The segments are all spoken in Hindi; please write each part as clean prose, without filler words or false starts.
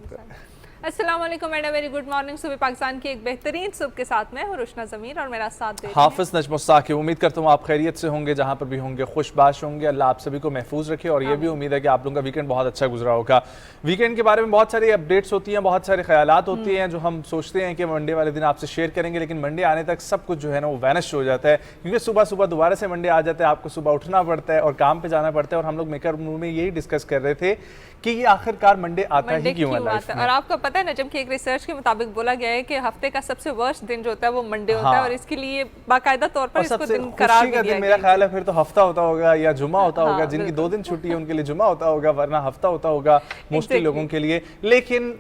बात है। अस्सलाम वालेकुम एंड वेरी गुड मॉर्निंग। सुबह पाकिस्तान की एक बेहतरीन सुबह के साथ मैं हूं रुशना ज़मीर और मेरा साथ दे हाफिज़ नजमुस साकिब। उम्मीद करता हूँ आप खैरियत से होंगे, जहाँ पर भी होंगे खुशबाश होंगे। अल्लाह आप सभी को महफूज रखे और ये भी उम्मीद है कि आप लोगों का वीकेंड बहुत अच्छा गुजरा होगा। वीकेंड के बारे में बहुत सारी अपडेट्स होती हैं, बहुत सारे ख्यालात होती हैं जो हम सोचते हैं कि मंडे वाले दिन आपसे शेयर करेंगे, लेकिन मंडे आने तक सब कुछ जो है ना वो वैनिश हो जाता है, क्योंकि सुबह सुबह दोबारा से मंडे आ जाता है, आपको सुबह उठना पड़ता है और काम पे जाना पड़ता है। और हम लोग मेकर रूम में यही डिस्कस कर रहे थे कि ये आखिरकार मंडे आता ही क्यों है लाइफ में। और आपको पता है ना, जबकि एक रिसर्च के मुताबिक बोला गया है कि हफ्ते का सबसे वर्स्ट दिन जो होता है वो मंडे होता है, और इसके लिए बाकायदा तौर पर इसको दिन करार भी दिया गया है। मेरा ख्याल है फिर तो हफ्ता होता होगा या जुमा होता होगा, जिनकी 2 दिन छुट्टी है उनके लिए जुमा होता होगा, वरना हफ्ता होता होगा मोस्टली लोगों के लिए। लेकिन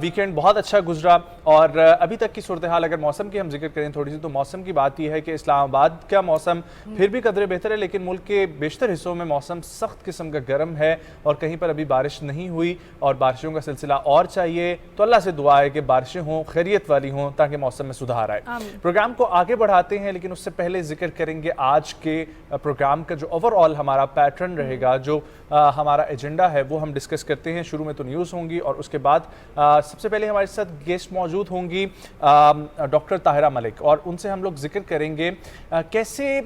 वीकेंड बहुत अच्छा गुजरा। और अभी तक की सूरत हाल अगर मौसम की हम जिक्र करें थोड़ी सी, तो मौसम की बात यह है कि इस्लामाबाद का मौसम फिर भी कदरे बेहतर है, लेकिन मुल्क के बेशतर हिस्सों में मौसम सख्त किस्म का गर्म है और कहीं पर अभी बारिश नहीं हुई और बारिशों का सिलसिला और चाहिए। तो अल्लाह से दुआ है कि बारिशें हों, खैरियत वाली हों, ताकि मौसम में सुधार आए। प्रोग्राम को आगे बढ़ाते हैं, लेकिन उससे पहले जिक्र करेंगे आज के प्रोग्राम का जो ओवरऑल हमारा पैटर्न रहेगा, जो हमारा एजेंडा है वो हम डिस्कस करते हैं। शुरू में तो न्यूज़ होंगी और उसके बाद सबसे पहले हमारे साथ गेस्ट मौजूद होंगी डॉक्टर ताहिरा मलिक, और उनसे हम लोग जिक्र करेंगे कैसे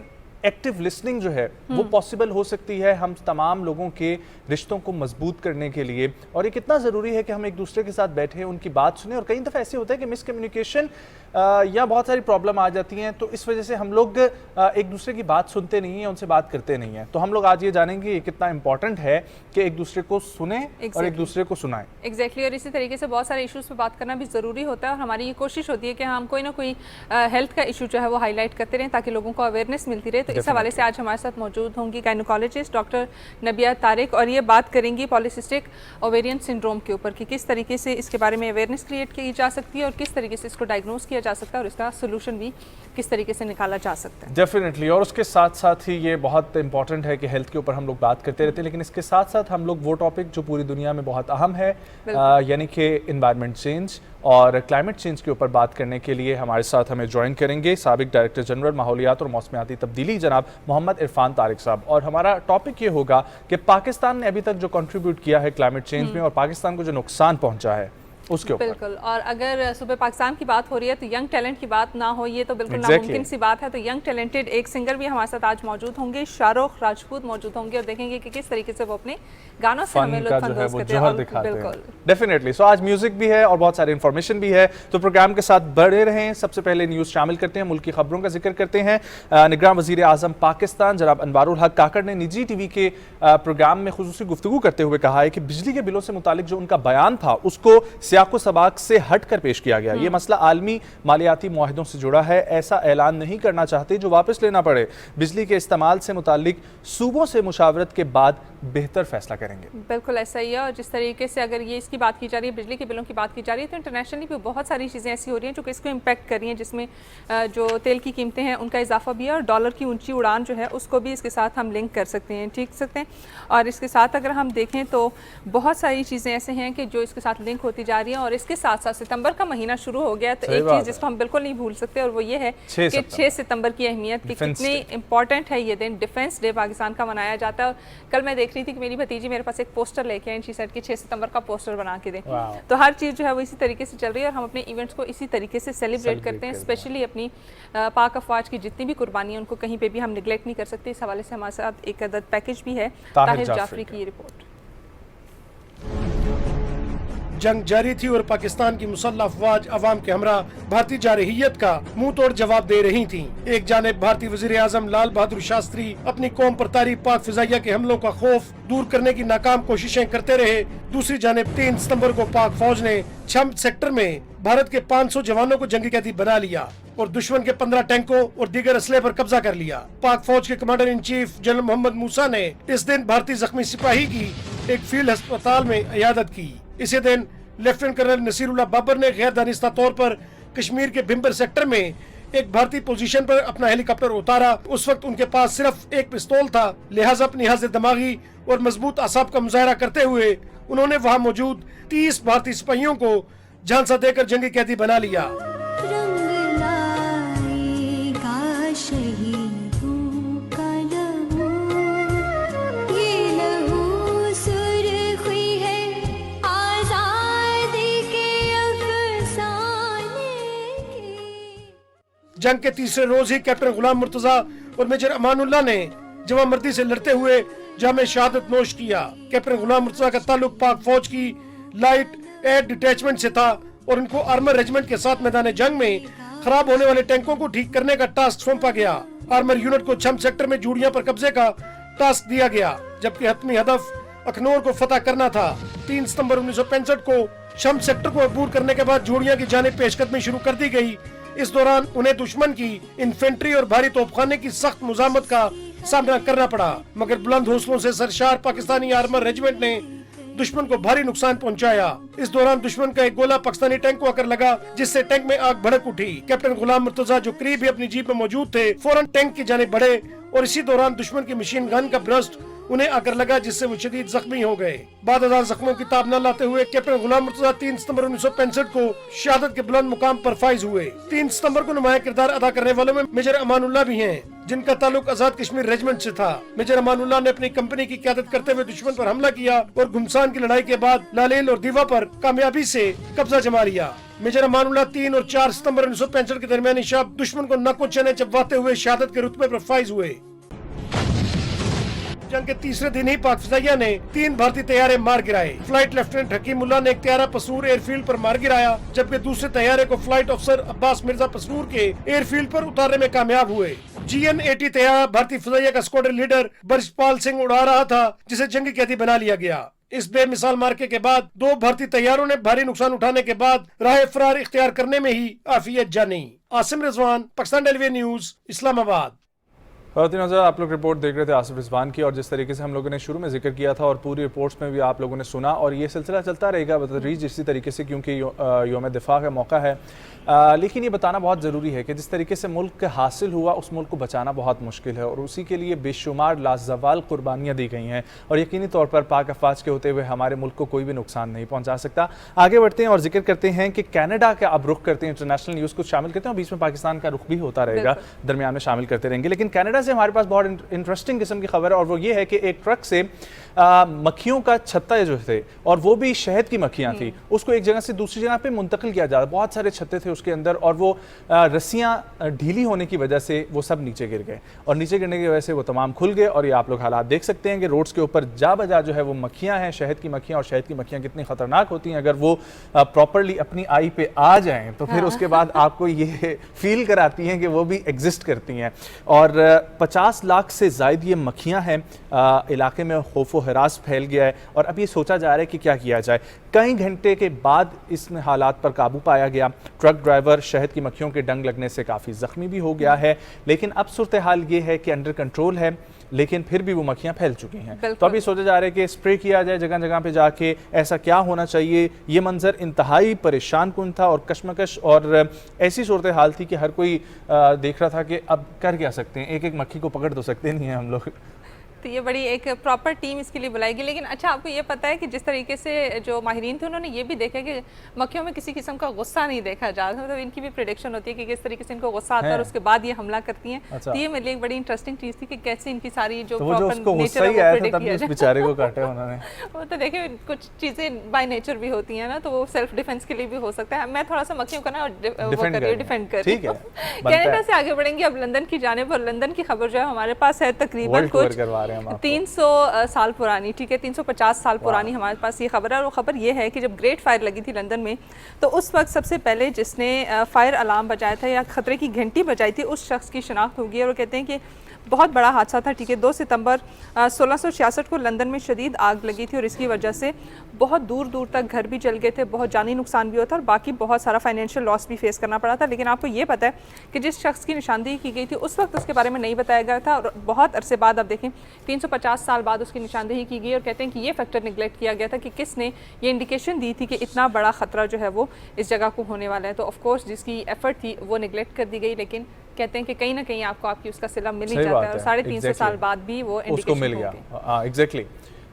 एक्टिव लिसनिंग जो है वो पॉसिबल हो सकती है हम तमाम लोगों के रिश्तों को मजबूत करने के लिए, और ये कितना ज़रूरी है कि हम एक दूसरे के साथ बैठे उनकी बात सुने। और कई दफ़ा ऐसे होता है कि मिसकम्युनिकेशन या बहुत सारी प्रॉब्लम आ जाती हैं, तो इस वजह से हम लोग एक दूसरे की बात सुनते नहीं हैं, उनसे बात करते नहीं हैं। तो हम लोग आज ये जानेंगे ये कितना इंपॉर्टेंट है कि एक दूसरे को सुने और एक दूसरे को सुनाएं। एग्जैक्टली। और इसी तरीके से बहुत सारे इशूज़ पे बात करना भी ज़रूरी होता है, और हमारी ये कोशिश होती है कि हम कोई ना कोई हेल्थ का इशू जो है वो हाईलाइट करते रहें ताकि लोगों को अवेयरनेस मिलती रहे। तो इस हवाले से आज हमारे साथ मौजूद होंगी गायनोकोलॉजिस्ट डॉक्टर नबिया तारिक, और ये बात करेंगी पॉलीसिस्टिक ओवेरियन सिंड्रोम के ऊपर कि किस तरीके से इसके बारे में अवेयरनेस क्रिएट की जा सकती है और किस तरीके से इसको डायग्नोज किया जा सकता है और इसका सोल्यूशन भी किस तरीके से निकाला जा सकता है। डेफिनेटली। और उसके साथ साथ ही ये बहुत इंपॉर्टेंट है कि हेल्थ के ऊपर हम लोग बात करते रहते हैं, लेकिन इसके साथ साथ हम लोग वो टॉपिक जो पूरी दुनिया में बहुत अहम है, यानी कि एनवायरनमेंट चेंज और क्लाइमेट चेंज के ऊपर बात करने के लिए हमारे साथ हमें ज्वाइन करेंगे साबिक डायरेक्टर जनरल माहौलियात और मौसमियाती तब्दीली जनाब मोहम्मद इरफान तारिक साहब। और हमारा टॉपिक ये होगा कि पाकिस्तान ने अभी तक जो कंट्रीब्यूट किया है क्लाइमेट चेंज में और पाकिस्तान को जो नुकसान पहुंचा है उसके ऊपर। बिल्कुल। और अगर सुबह पाकिस्तान की बात हो रही है तो यंग टैलेंट की बात ना हो ये तो बिल्कुल नामुमकिन सी बात है। तो यंग टैलेंटेड एक सिंगर भी हमारे साथ आज मौजूद होंगे, शाहरुख राजपूत मौजूद होंगे, और देखेंगे कि किस तरीके से वो अपने गानों से हमें लुत्फानंदोज करते हैं। बिल्कुल डेफिनेटली। सो आज म्यूजिक भी है और बहुत सारी इंफॉर्मेशन भी है, तो प्रोग्राम के साथ बढ़े रहें। सबसे पहले न्यूज़ शामिल करते हैं, मुल्क की खबरों का जिक्र करते हैं। निगरान वज़ीर आज़म पाकिस्तान जनाब अनवारुल हक काकड़ ने निजी टीवी के प्रोग्राम में खुसूसी गुफ्तगू करते हुए कहा है कि बिजली के बिलों से मुतालिक जो उनका बयान था उसको सियाको सबाक से हटकर पेश किया गया। ये मसला आलमी मालियाती मुआहिदों से जुड़ा है, ऐसा ऐलान नहीं करना चाहते जो वापस लेना पड़े। बिजली के इस्तेमाल से मुतालिक सूबों से मुशावरत के बाद बेहतर फैसला करेंगे। बिल्कुल ऐसा ही है। और जिस तरीके से अगर ये इसकी बात की जा रही है, बिजली के बिलों की बात की जा रही है, तो इंटरनेशनली भी बहुत सारी चीज़ें ऐसी हो रही हैं जो कि इसको इम्पैक्ट कर रही हैं, जिसमें जो तेल की कीमतें हैं उनका इजाफा भी है, और डॉलर की ऊंची उड़ान जो है उसको भी इसके साथ हम लिंक कर सकते हैं, ठीक सकते हैं। और इसके साथ अगर हम देखें तो बहुत सारी चीज़ें ऐसे हैं कि जो इसके साथ लिंक होती जा रही हैं। और इसके साथ साथ सितंबर का महीना शुरू हो गया, तो एक चीज़ जिसको हम बिल्कुल नहीं भूल सकते और वो ये है कि 6 सितंबर की अहमियत की कितनी इंपॉर्टेंट है ये दिन। डिफेंस डे पाकिस्तान का मनाया जाता है। और कल मैं देख रही थी कि मेरी भतीजी मेरे पास एक पोस्टर लेके आई, शी सेड कि 6 सितंबर का पोस्टर बना के दें। तो हर चीज़ जो है वो इसी तरीके से चल रही है, और हम अपने इवेंट्स को इसी तरीके से सेलिब्रेट करते हैं। स्पेशली अपनी पाक अफवाज की जितनी भी कुर्बानी है उनको कहीं पे भी हम निगलेक्ट नहीं कर सकते। इस हवाले से हमारे साथ एक अदद पैकेज भी है, ताहिर जाफरी की रिपोर्ट। जंग जारी थी और पाकिस्तान की मुसल्लह अफवाज अवाम के हमरा भारतीय जारहियत का मुंह तोड़ जवाब दे रही थीं। एक जानिब भारतीय वजीर आजम लाल बहादुर शास्त्री अपनी कौम पर तारी पाक फिजाइया के हमलों का खौफ दूर करने की नाकाम कोशिशें करते रहे। दूसरी जानिब 3 सितंबर को पाक फौज ने छम सेक्टर में भारत के 500 जवानों को जंगी कैदी बना लिया और दुश्मन के 15 टैंकों और दीगर असले पर कब्जा कर लिया। पाक फौज के commander in chief general Mohammad Musa ने इस दिन भारतीय जख्मी सिपाही की एक फील्ड अस्पताल में इयादत की। इसी दिन लेफ्टिनेंट कर्नल नसीरुल्लाह बाबर ने गैर दानिस्ता तौर पर कश्मीर के भिम्बर सेक्टर में एक भारतीय पोजीशन पर अपना हेलीकॉप्टर उतारा। उस वक्त उनके पास सिर्फ एक पिस्तौल था, लिहाजा अपनी हाजिर दिमागी और मजबूत आसाब का मुजाहरा करते हुए उन्होंने वहां मौजूद 30 भारतीय सिपाहियों को झांसा देकर जंगी कैदी बना लिया। जंग के तीसरे रोज ही कैप्टन गुलाम मुर्तजा और मेजर अमानुल्लाह ने जवामर्दी से लड़ते हुए जामे शहादत नोश किया। कैप्टन गुलाम मुर्तजा का ताल्लुक पाक फौज की लाइट एयर डिटैचमेंट से था और उनको आर्मर रेजिमेंट के साथ मैदान जंग में खराब होने वाले टैंकों को ठीक करने का टास्क सौंपा गया। आर्मर यूनिट को छम सेक्टर में जूड़ियां पर कब्जे का टास्क दिया गया, जबकि हतमी हदफ अखनौर को फतह करना था। 3 सितंबर 1965 को छम सेक्टर को अबूर करने के बाद जूड़ियां की जानिब पेशकदमी शुरू कर दी गई। इस दौरान उन्हें दुश्मन की इन्फेंट्री और भारी तोपखाने की सख्त मुजामत का सामना करना पड़ा, मगर बुलंद हौसलों से सरशार पाकिस्तानी आर्मर रेजिमेंट ने दुश्मन को भारी नुकसान पहुंचाया। इस दौरान दुश्मन का एक गोला पाकिस्तानी टैंक को आकर लगा, जिससे टैंक में आग भड़क उठी। कैप्टन गुलाम मुर्तजा जो करीब ही अपनी जीप में मौजूद थे, फौरन टैंक की जानिब बढ़े और इसी दौरान दुश्मन की मशीन गन का ब्रस्ट उन्हें आकर लगा, जिससे वो शदीद जख्मी हो गए। बाद जख्मों की ताब न लाते हुए कैप्टन गुलाम मुर्तजा 3 सितंबर 1965 को शहादत के बुलंद मुकाम पर फाइज हुए। 3 सितंबर को नुमाया किरदार अदा करने वालों में मेजर अमानुल्लाह भी हैं, जिनका ताल्लुक आजाद कश्मीर रेजिमेंट से था। मेजर अमानुल्लाह ने अपनी कंपनी की क़यादत करते हुए दुश्मन पर हमला किया और घुमसान की लड़ाई के बाद लालेल और दीवा पर कामयाबी से कब्जा जमा लिया। मेजर अमानुल्लाह 3 और 4 सितंबर 1965 के दरमियानी शब दुश्मन को नको चने चबवाते हुए शहादत के रुतबे पर फाइज हुए। जंग के तीसरे दिन ही पाक फिजाइया ने 3 भारतीय तैयारे मार गिराए। फ्लाइट लेफ्टिनेंट हकीमुल्लाह ने एक तैयारा पसूर एयरफील्ड पर मार गिराया, जबकि दूसरे तैयारे को फ्लाइट अफसर अब्बास मिर्जा पसूर के एयरफील्ड पर उतारने में कामयाब हुए। GN-80 तैयारा भारतीय फिजाइया का स्क्वाड्रन लीडर बर्जपाल सिंह उड़ा रहा था, जिसे जंगी कैदी बना लिया गया। इस बेमिसाल मार्के के बाद 2 भारतीय तैयारों ने भारी नुकसान उठाने के बाद राह फरार इख्तियार करने में ही आफियत जानी। Asim Rizwan, Pakistan television news, Islamabad. आप लोग रिपोर्ट देख रहे थे आसिफ रिजवान की, और जिस तरीके से हम लोगों ने शुरू में जिक्र किया था और पूरी रिपोर्ट्स में भी आप लोगों ने सुना, और ये सिलसिला चलता रहेगा बतदरीज इसी तरीके से, क्योंकि यौम दिफा का मौका है। लेकिन ये बताना बहुत ज़रूरी है कि जिस तरीके से मुल्क हासिल हुआ उस मुल्क को बचाना बहुत मुश्किल है, और उसी के लिए बेशुमार लाजवाल कुर्बानियाँ दी गई हैं, और यकीनी तौर पर पाक अफवाज के होते हुए हमारे मुल्क को कोई भी नुकसान नहीं पहुँचा सकता। आगे बढ़ते हैं और जिक्र करते हैं कि कनाडा का अब रुख करते हैं, इंटरनेशनल न्यूज़ को शामिल करते हैं, और बीच में पाकिस्तान का रुख भी होता रहेगा, दरमियान में शामिल करते रहेंगे। लेकिन कनाडा से हमारे पास बहुत इंटरेस्टिंग किस्म की खबर है, और वो ये है कि एक ट्रक से मक्खियों का छत्ता जो थे, और वो भी शहद की मक्खियाँ थी, उसको एक जगह से दूसरी जगह पे मुंतकिल किया जा रहा। बहुत सारे छत्ते थे उसके अंदर, और वो रस्सियाँ ढीली होने की वजह से वो सब नीचे गिर गए, और नीचे गिरने की वजह से वो तमाम खुल गए। और ये आप लोग हालात देख सकते हैं कि रोड्स के ऊपर जा बजा जो है वो मक्खियाँ हैं, शहद की मक्खियाँ, और शहद की मक्खियाँ कितनी ख़तरनाक होती हैं। अगर वो प्रॉपरली अपनी आई पे आ जाएँ तो फिर उसके बाद आपको ये फील कराती हैं कि वो भी एग्जिस्ट करती हैं। और 50 लाख से ज़ायद ये मक्खियाँ हैं, इलाके में खौफ व हरास फैल गया है, और अब ये सोचा जा रहा है कि क्या किया जाए। कई घंटे के बाद इसमें हालात पर काबू पाया गया। ट्रक ड्राइवर शहद की मक्खियों के डंग लगने से काफ़ी ज़ख्मी भी हो गया है, लेकिन अब सूरत हाल ये है कि अंडर कंट्रोल है, लेकिन फिर भी वो मक्खियाँ फैल चुकी हैं। तो अभी सोचा जा रहा है कि स्प्रे किया जाए जगह जगह पे जाके, ऐसा क्या होना चाहिए। ये मंजर इंतहाई परेशान कुन था और कशमकश, और ऐसी सूरत हाल थी कि हर कोई देख रहा था कि अब कर क्या सकते हैं, एक एक मक्खी को पकड़ तो सकते नहीं हैं हम लोग। तो ये बड़ी एक प्रॉपर टीम इसके लिए बुलाएगी। लेकिन अच्छा, आपको ये पता है कि जिस तरीके से जो माहिरीन थे उन्होंने ये भी देखा कि मक्खियों में किसी किस्म का गुस्सा नहीं देखा जा रहा, मतलब इनकी भी प्रेडिक्शन होती है कि किस तरीके से इनको गुस्सा आता है और उसके बाद ये हमला करती हैं। अच्छा। तो ये मेरे लिए एक बड़ी इंटरेस्टिंग चीज़ थी कि कैसे इनकी सारी जो तो प्रॉपर नेचर है वो प्रेडिक्ट किया जाए। बेचारे को काटे उन्होंने। वो तो देखिए कुछ चीज़ें बाय नेचर भी होती हैं ना, तो वो सेल्फ डिफेंस के लिए भी हो सकता है। मैं थोड़ा सा मक्खियों का ना डिफेंड कर रही हूँ। कनाडा से आगे बढ़ेंगे अब लंदन की जानिब, और लंदन की खबर जो है हमारे पास है तकरीबन कुछ 300 साल पुरानी, ठीक है, 350 साल पुरानी हमारे पास ये खबर है। और वो खबर ये है कि जब ग्रेट फायर लगी थी लंदन में, तो उस वक्त सबसे पहले जिसने फायर अलार्म बजाया था या खतरे की घंटी बजाई थी, उस शख्स की शिनाख्त होगी। और कहते हैं कि बहुत बड़ा हादसा था, ठीक है। 2 सितंबर 1666 को लंदन में शदीद आग लगी थी, और इसकी वजह से बहुत दूर दूर तक घर भी जल गए थे, बहुत जानी नुकसान भी हुआ था, और बाकी बहुत सारा फाइनेंशियल लॉस भी फेस करना पड़ा था। लेकिन आपको ये पता है कि जिस शख्स की निशानदेही की गई थी उस वक्त उसके बारे में नहीं बताया गया था, और बहुत अरसे बाद अब देखें 350 साल बाद उसकी निशानदेही की गई। और कहते हैं कि ये फैक्टर निगलेक्ट किया गया था कि किसने ये इंडिकेशन दी थी कि इतना बड़ा ख़तरा जो है वो इस जगह को होने वाला है। तो ऑफकोर्स जिसकी एफर्ट थी वो निगलेक्ट कर दी गई, लेकिन कहते हैं कि कहीं ना कहीं आपको आपकी उसका सिला मिल ही जाता है, और 350 साल बाद भी वो उसको मिल गया। एग्जैक्टली।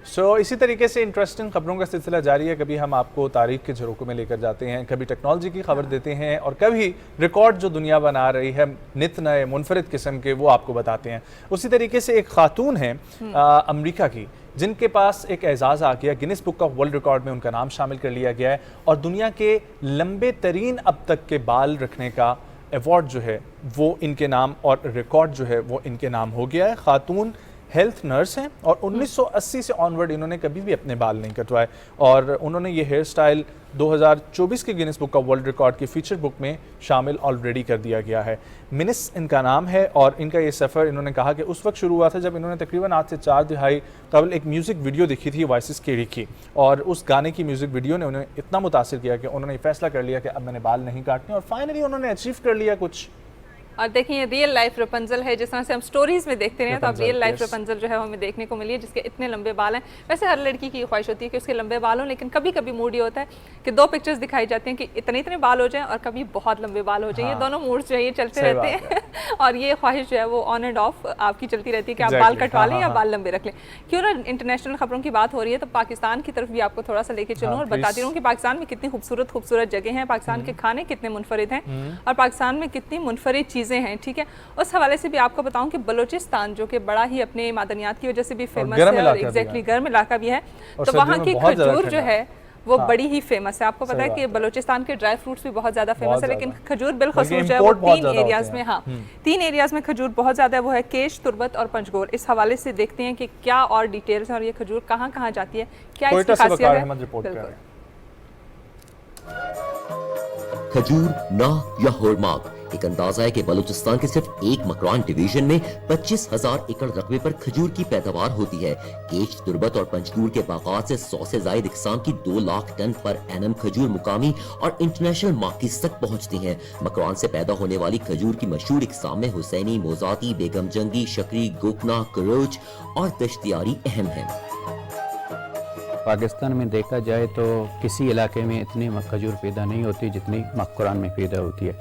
सो इसी तरीके से इंटरेस्टिंग खबरों का सिलसिला जारी है। कभी हम आपको तारीख के झरोकों में लेकर जाते हैं, कभी टेक्नोलॉजी की खबर देते हैं, और कभी रिकॉर्ड जो दुनिया बना रही है नित नए मुनफरिद किस्म के, वो आपको बताते हैं। उसी तरीके से एक खातून है अमेरिका की, जिनके पास एक एजाज़ आ गया, Guinness book of world record में उनका नाम शामिल कर लिया गया है, और दुनिया के लंबे तरीन अब तक के बाल रखने का अवार्ड जो है वो इनके नाम और रिकॉर्ड जो है वो इनके नाम हो गया है। खातून हेल्थ नर्स हैं और 1980 से ऑनवर्ड इन्होंने कभी भी अपने बाल नहीं कटवाए और उन्होंने ये हेयर स्टाइल 2024 के Guinness book of world record की फीचर बुक में शामिल ऑलरेडी कर दिया गया है। मिनिस इनका नाम है और इनका ये सफ़र इन्होंने कहा कि उस वक्त शुरू हुआ था जब इन्होंने तकरीबन आज से 4 दिहाई कबल एक म्यूज़िक वीडियो देखी थी वाइसिस केडी की, और उस गाने की म्यूज़िक वीडियो ने उन्हें इतना मुतासिर किया कि उन्होंने फैसला कर लिया कि अब मैंने बाल नहीं काटने, और फाइनली उन्होंने अचीव कर लिया कुछ। और देखिए रियल लाइफ रपंजल है, जिस तरह से हम स्टोरीज में देखते हैं तो अब रियल लाइफ रपंजल जो है हमें देखने को मिली है, जिसके इतने लंबे बाल हैं। वैसे हर लड़की की ख्वाहिश होती है कि उसके लंबे बाल हों, लेकिन कभी कभी मूड ये होता है कि 2 पिक्चर्स दिखाई जाती हैं कि इतने इतने बाल हो जाएं और कभी बहुत लंबे बाल हो जाए। ये दोनों मूड्स जो है ये चलते रहते हैं और ये ख्वाहिश जो है वो ऑन एंड ऑफ आपकी चलती रहती है कि आप बाल कटवा लें या बाल लंबे रख लें। क्यों ना इंटरनेशनल खबरों की बात हो रही है तो पाकिस्तान की तरफ भी आपको थोड़ा सा लेके चलूँ और बताती रहूँ कि पाकिस्तान में कितनी खूबसूरत जगह हैं, पाकिस्तान के खाने कितने मुनफरिद हैं और पाकिस्तान में कितनी मुनफरिद चीज़ें हैं। ठीक है, उस हवाले से भी आपको बताऊं कि बलूचिस्तान जो कि बड़ा ही अपने मादनियात की वजह से भी फेमस है और एग्जैक्टली गर्म इलाका भी है, तो वहाँ की खजूर जो है वो बड़ी ही फेमस है। आपको पता है कि बलूचिस्तान के ड्राई फ्रूट्स भी बहुत ज्यादा फेमस है, लेकिन खजूर बिलखसूस जो है वो 3 एरियाज में, हाँ 3 एरियाज में खजूर बहुत ज्यादा है, वो है केश, तुर्बत और पंचगोल। इस हवाले से देखते हैं कि क्या और डिटेल्स हैं और ये खजूर कहाँ कहाँ जाती है, क्या इसकी खासियत है। खजूर ना या होलमार्क, एक अंदाजा है कि बलूचिस्तान के सिर्फ एक मकरान डिवीजन में 25,000 एकड़ रकबे पर खजूर की पैदावार होती है। केश, तुर्बत और पंचगूर के बागात से 100 से ज्यादा इकसाम की 2 लाख टन पर एनम खजूर मुकामी और इंटरनेशनल मार्केट्स तक पहुंचती हैं। मकरान से पैदा होने वाली खजूर की मशहूर इकसाम में हुसैनी, मोजाती, बेगम जंगी, शकरी, गोकना, करोच और दश्तियारी अहम है। पाकिस्तान में देखा जाए तो किसी इलाके में इतनी खजूर पैदा नहीं होती जितनी मक्रान में पैदा होती है,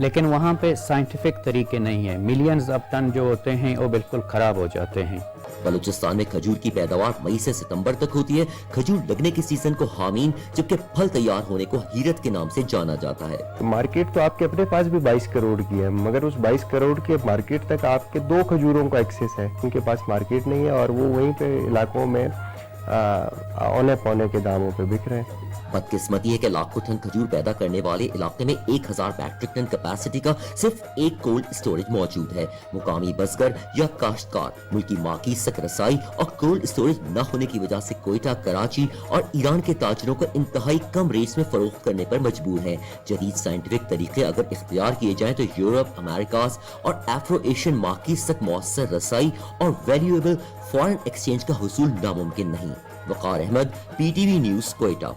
लेकिन वहाँ पे साइंटिफिक तरीके नहीं है। मिलियंस ऑफ टन जो होते हैं वो बिल्कुल ख़राब हो जाते हैं। बलूचिस्तान में खजूर की पैदावार मई से सितंबर तक होती है। खजूर लगने के सीजन को हामीन, जबकि फल तैयार होने को हीरत के नाम से जाना जाता है। मार्केट तो आपके अपने पास भी 22 करोड़ की है, मगर उस 22 करोड़ के मार्केट तक आपके 2 खजूरों का एक्सेस है। उनके पास मार्केट नहीं है और वो वहीं पे इलाकों में औने पौने के दामों पे बिक रहे हैं। बदकिस्मती है कि लाखों टन खजूर पैदा करने वाले इलाके में 1000 मैट्रिक टन कैपेसिटी का सिर्फ एक कोल्ड स्टोरेज मौजूद है। मुकामी बसगर या काश्तकार मुल्की माँ की सक रसाई और कोल्ड स्टोरेज न होने की वजह से कोयटा, कराची और ईरान के ताजरों को इंतहाई कम रेट्स में फरोख्त करने पर मजबूर है। जदीद साइंटिफिक तरीके अगर इख्तियार किए जाएं तो यूरोप, अमेरिकाज और एफ्रो एशियन मार्केट्स तक मौसर रसाई और वैल्यूएबल फॉरेन एक्सचेंज का हुसूल नामुमकिन नहीं। वकार अहमद, PTV न्यूज़, कोयटा।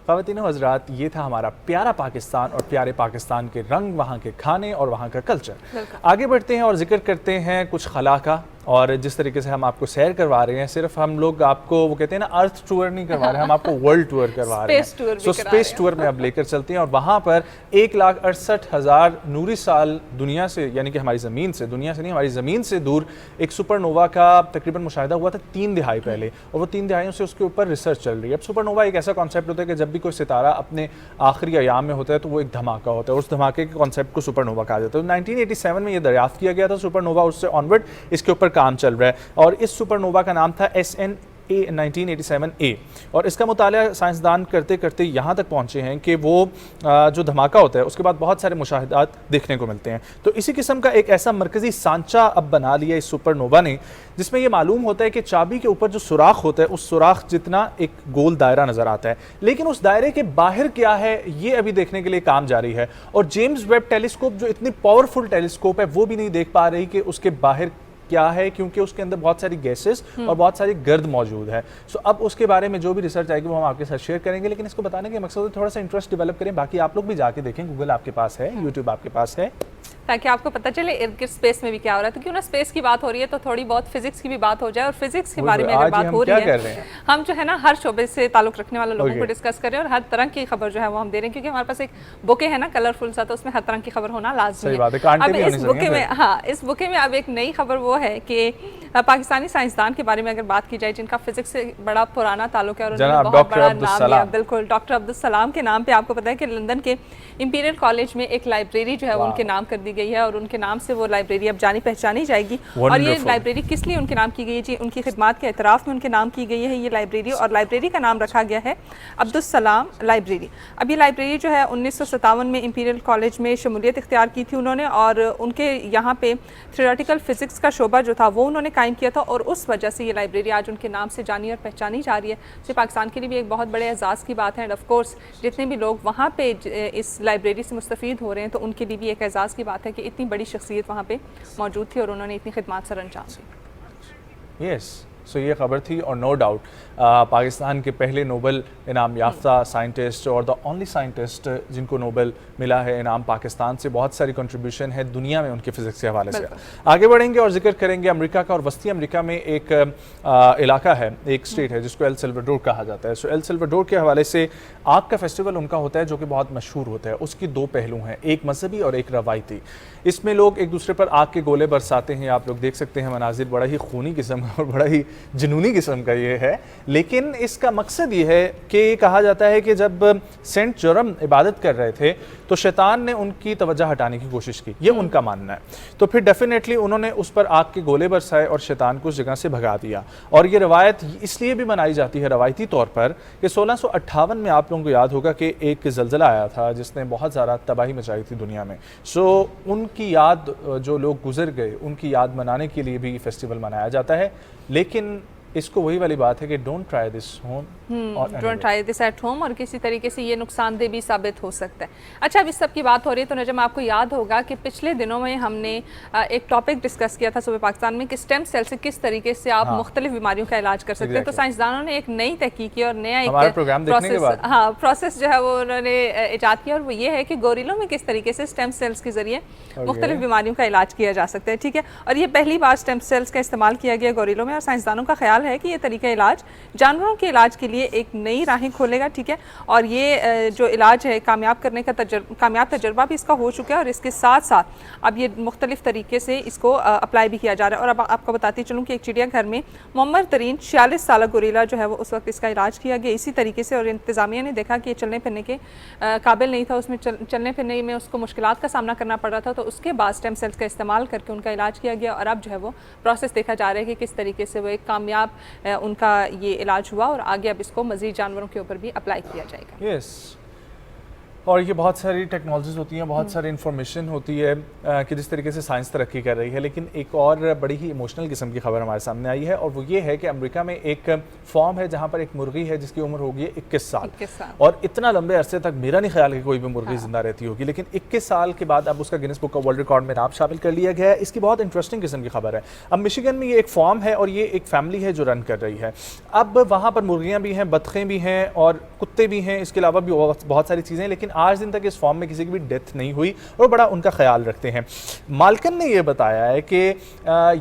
ख़वातीन हज़रात, ये था हमारा प्यारा पाकिस्तान और प्यारे पाकिस्तान के रंग, वहाँ के खाने और वहाँ का कल्चर। आगे बढ़ते हैं और जिक्र करते हैं कुछ खला का, और जिस तरीके से हम आपको सैर करवा रहे हैं, सिर्फ हम लोग आपको वो कहते हैं ना अर्थ टूर नहीं करवा रहे हैं, हम आपको वर्ल्ड टूर करवा रहे हैं। सो स्पेस टूर में अब लेकर चलते हैं और वहाँ पर 1,68,000 नूरी साल दुनिया से, यानी कि हमारी ज़मीन से, दुनिया से नहीं हमारी ज़मीन से दूर एक सुपरनोवा का तकरीबन मुशाहिदा हुआ था 3 दिहाई पहले, और वो 3 दिहाइयों से उसके ऊपर रिसर्च चल रही है। अब सुपरनोवा एक ऐसा कॉन्सेप्ट होता है कि जब भी कोई सितारा अपने आखिरी अयाम में होता है तो वो एक धमाका होता है, उस धमाके के कॉन्सेप्ट को सुपरनोवा कहा जाता है। 1987 में ये दरियाफ्त किया गया था सुपरनोवा, उससे ऑनवर्ड इसके ऊपर काम चल रहा है और इस सुपरनोवा का नाम था SNA 1987A, और इसका मुताला साइंसदान करते करते यहाँ तक पहुँचे हैं कि वो जो धमाका होता है उसके बाद बहुत सारे मुशाहिदात देखने को मिलते हैं। तो इसी किस्म का एक ऐसा मरकज़ी सांचा अब बना लिया इस सुपरनोवा ने, जिसमें ये मालूम होता है कि चाबी के ऊपर जो सुराख होता है उस सुराख जितना एक गोल दायरा नज़र आता है, लेकिन उस दायरे के बाहर क्या है ये अभी देखने के लिए काम जारी है। और जेम्स वेब टेलीस्कोप जो इतनी पावरफुल टेलीस्कोप है वो भी नहीं देख पा रही कि उसके बाहर क्या है, क्योंकि उसके अंदर बहुत सारी गैसेस और बहुत सारी गर्द मौजूद है। सो अब उसके बारे में जो भी रिसर्च आएगी वो हम आपके साथ शेयर करेंगे, लेकिन इसको बताने के मकसद थोड़ा सा इंटरेस्ट डेवलप करें। बाकी आप लोग भी जाके देखें, गूगल आपके पास है, यूट्यूब आपके पास है, ताकि आपको पता चले इर्द गिर्द स्पेस में भी क्या हो रहा है। तो क्यों ना स्पेस की बात हो रही है तो थोड़ी बहुत फिजिक्स की भी बात हो जाए, और फिजिक्स के बारे में अगर बात हो रही है, हम जो है ना हर शोबे से ताल्लुक रखने वाले लोगों को डिस्कस करें और हर तरह की खबर जो है वो हम दे रहे हैं, क्योंकि हमारे पास एक बुके है ना कलरफुल सा, तो उसमें हर तरह की खबर होना लाजमी है। अब इस बुके में, हाँ इस बुके में अब एक नई खबर वो है कि पाकिस्तानी साइंसदान के बारे में अगर बात की जाए जिनका फिजिक्स से बड़ा पुराना ताल्लुक है और उन्होंने बहुत डॉक्टर बड़ा अब्दुल नाम सलाम। लिया, बिल्कुल डॉक्टर अब्दुल सलाम के नाम पे आपको पता है कि लंदन के इंपीरियल कॉलेज में एक लाइब्रेरी जो है वो उनके नाम कर दी गई है और उनके नाम से वो लाइब्रेरी अब जानी पहचानी जाएगी। और ये Wonderful. लाइब्रेरी किस लिए उनके नाम की गई है जी? उनकी खिदमात के एतराफ़ में उनके नाम की गई है ये लाइब्रेरी, और लाइब्रेरी का नाम रखा गया है अब्दुल सलाम लाइब्रेरी। अब ये लाइब्रेरी जो है 1957 में इंपीरियल कॉलेज में शमूलियत इख्तियार की थी उन्होंने, और उनके यहाँ पे थ्योरेटिकल फिजिक्स का शोबा जो था वो उन्होंने कायम किया था, और उस वजह से ये लाइब्रेरी आज उनके नाम से जानी और पहचानी जा रही है। तो पाकिस्तान के लिए भी एक बहुत बड़े एजाज़ की बात है, एंड ऑफ कोर्स जितने भी लोग वहाँ पे इस लाइब्रेरी से मुस्तफ़ीद हो रहे हैं तो उनके लिए भी एक एजाज़ की बात है कि इतनी बड़ी शख्सियत वहाँ पे मौजूद थी और उन्होंने इतनी खिदमत सर अंजाम दी। यस, सो ये खबर थी, और नो डाउट पाकिस्तान के पहले नोबेल इनाम याफ्ता साइंटिस्ट और द ओनली साइंटिस्ट जिनको नोबेल मिला है इनाम पाकिस्तान से। बहुत सारी कंट्रीब्यूशन है दुनिया में उनके फिजिक्स के हवाले से। आगे बढ़ेंगे और जिक्र करेंगे अमेरिका का, और वस्ती अमेरिका में एक इलाका है, एक स्टेट है जिसको एल सल्वाडोर कहा जाता है। सो एल सल्वाडोर के हवाले से आग का फेस्टिवल उनका होता है जो कि बहुत मशहूर होता है। उसकी दो पहलू हैं, एक मजहबी और एक रवायती। इसमें लोग एक दूसरे पर आग के गोले बरसाते हैं, आप लोग देख सकते हैं मनाजिर, बड़ा ही खूनी किस्म का और बड़ा ही जुनूनी किस्म का ये है। लेकिन इसका मकसद ये है कि कहा जाता है कि जब सेंट जोरम इबादत कर रहे थे तो शैतान ने उनकी तवज्जो हटाने की कोशिश की, ये उनका मानना है। तो फिर डेफिनेटली उन्होंने उस पर आग के गोले बरसाए और शैतान को उस जगह से भगा दिया। और ये रवायत इसलिए भी मनाई जाती है रवायती तौर पर कि 1658 में आप लोगों को याद होगा कि एक ज़लज़ला आया था जिसने बहुत ज़्यादा तबाही मचाई थी दुनिया में। सो उनकी याद, जो लोग गुजर गए उनकी याद मनाने के लिए भी फेस्टिवल मनाया जाता है। लेकिन इसको वही वाली बात है कि don't try this home, don't try this at home, और किसी तरीके से ये नुकसानदेह भी साबित हो सकता है। अच्छा, अब इस सब की बात हो रही है तो नजम आपको याद होगा कि पिछले दिनों में हमने एक टॉपिक डिस्कस किया था सुबह पाकिस्तान में कि स्टेम सेल से किस तरीके से आप मुख्तलिफ बीमारियों का इलाज कर सकते हैं। तो साइंसदानों ने एक नई तहकीक की और नया एक प्रोसेस जो है वो उन्होंने ईजाद किया, और वो ये है कि गोरिल्लों में किस तरीके से स्टेम सेल्स के जरिए मुख्तलिफ बीमारियों का इलाज किया जा सकता है। ठीक है, और ये पहली बार स्टेम सेल्स का इस्तेमाल किया गया गोरिल्लों में, और साइंसदानों का ख्याल है कि ये तरीका इलाज जानवरों के इलाज के लिए एक नई राहें खोलेगा। ठीक है, और ये जो इलाज है कामयाब करने का कामयाब तजर्बा भी इसका हो चुका है, और इसके साथ साथ अब ये मुख्तलिफ तरीके से इसको अप्लाई भी किया जा रहा है। और अब आपको बताती चलूँ कि एक चिड़ियाघर में मुअम्मर तरीन 46 साल गोरिल्ला जो है वो उस वक्त इसका इलाज किया गया इसी तरीके से, और इंतज़ामिया ने देखा कि ये चलने फिरने के काबिल नहीं था, उसमें चलने फिरने में उसको मुश्किलात का सामना करना पड़ रहा था। तो उसके बाद स्टेम सेल्स का इस्तेमाल करके उनका इलाज किया गया, और अब जो है वो प्रोसेस देखा जा रहा है कि किस तरीके से वो एक कामयाब उनका ये इलाज हुआ, और आगे अब इसको मज़ीद जानवरों के ऊपर भी अप्लाई किया जाएगा। यस, और ये बहुत सारी टेक्नोलॉजीज होती हैं, बहुत सारी इंफॉर्मेशन होती है कि जिस तरीके से साइंस तरक्की कर रही है। लेकिन एक और बड़ी ही इमोशनल किस्म की खबर हमारे सामने आई है, और वो ये है कि अमेरिका में एक फॉर्म है जहाँ पर एक मुर्गी है जिसकी उम्र होगी 21 साल। और इतना लंबे अरसे तक मेरा नहीं ख्याल कि कोई भी मुर्गी जिंदा रहती होगी, लेकिन 21 साल के बाद अब उसका Guinness book of world record में नाम शामिल कर लिया गया है। इसकी बहुत इंटरेस्टिंग किस्म की खबर है। अब मिशिगन में ये एक फॉर्म है और ये एक फैमिली है जो रन कर रही है। अब वहाँ पर मुर्गियाँ भी हैं, बतखें भी हैं और कुत्ते भी हैं, इसके अलावा भी बहुत सारी चीज़ें हैं। लेकिन आज दिन तक इस फॉर्म में किसी की भी डेथ नहीं हुई, और बड़ा उनका ख्याल रखते हैं। मालकन ने यह बताया है कि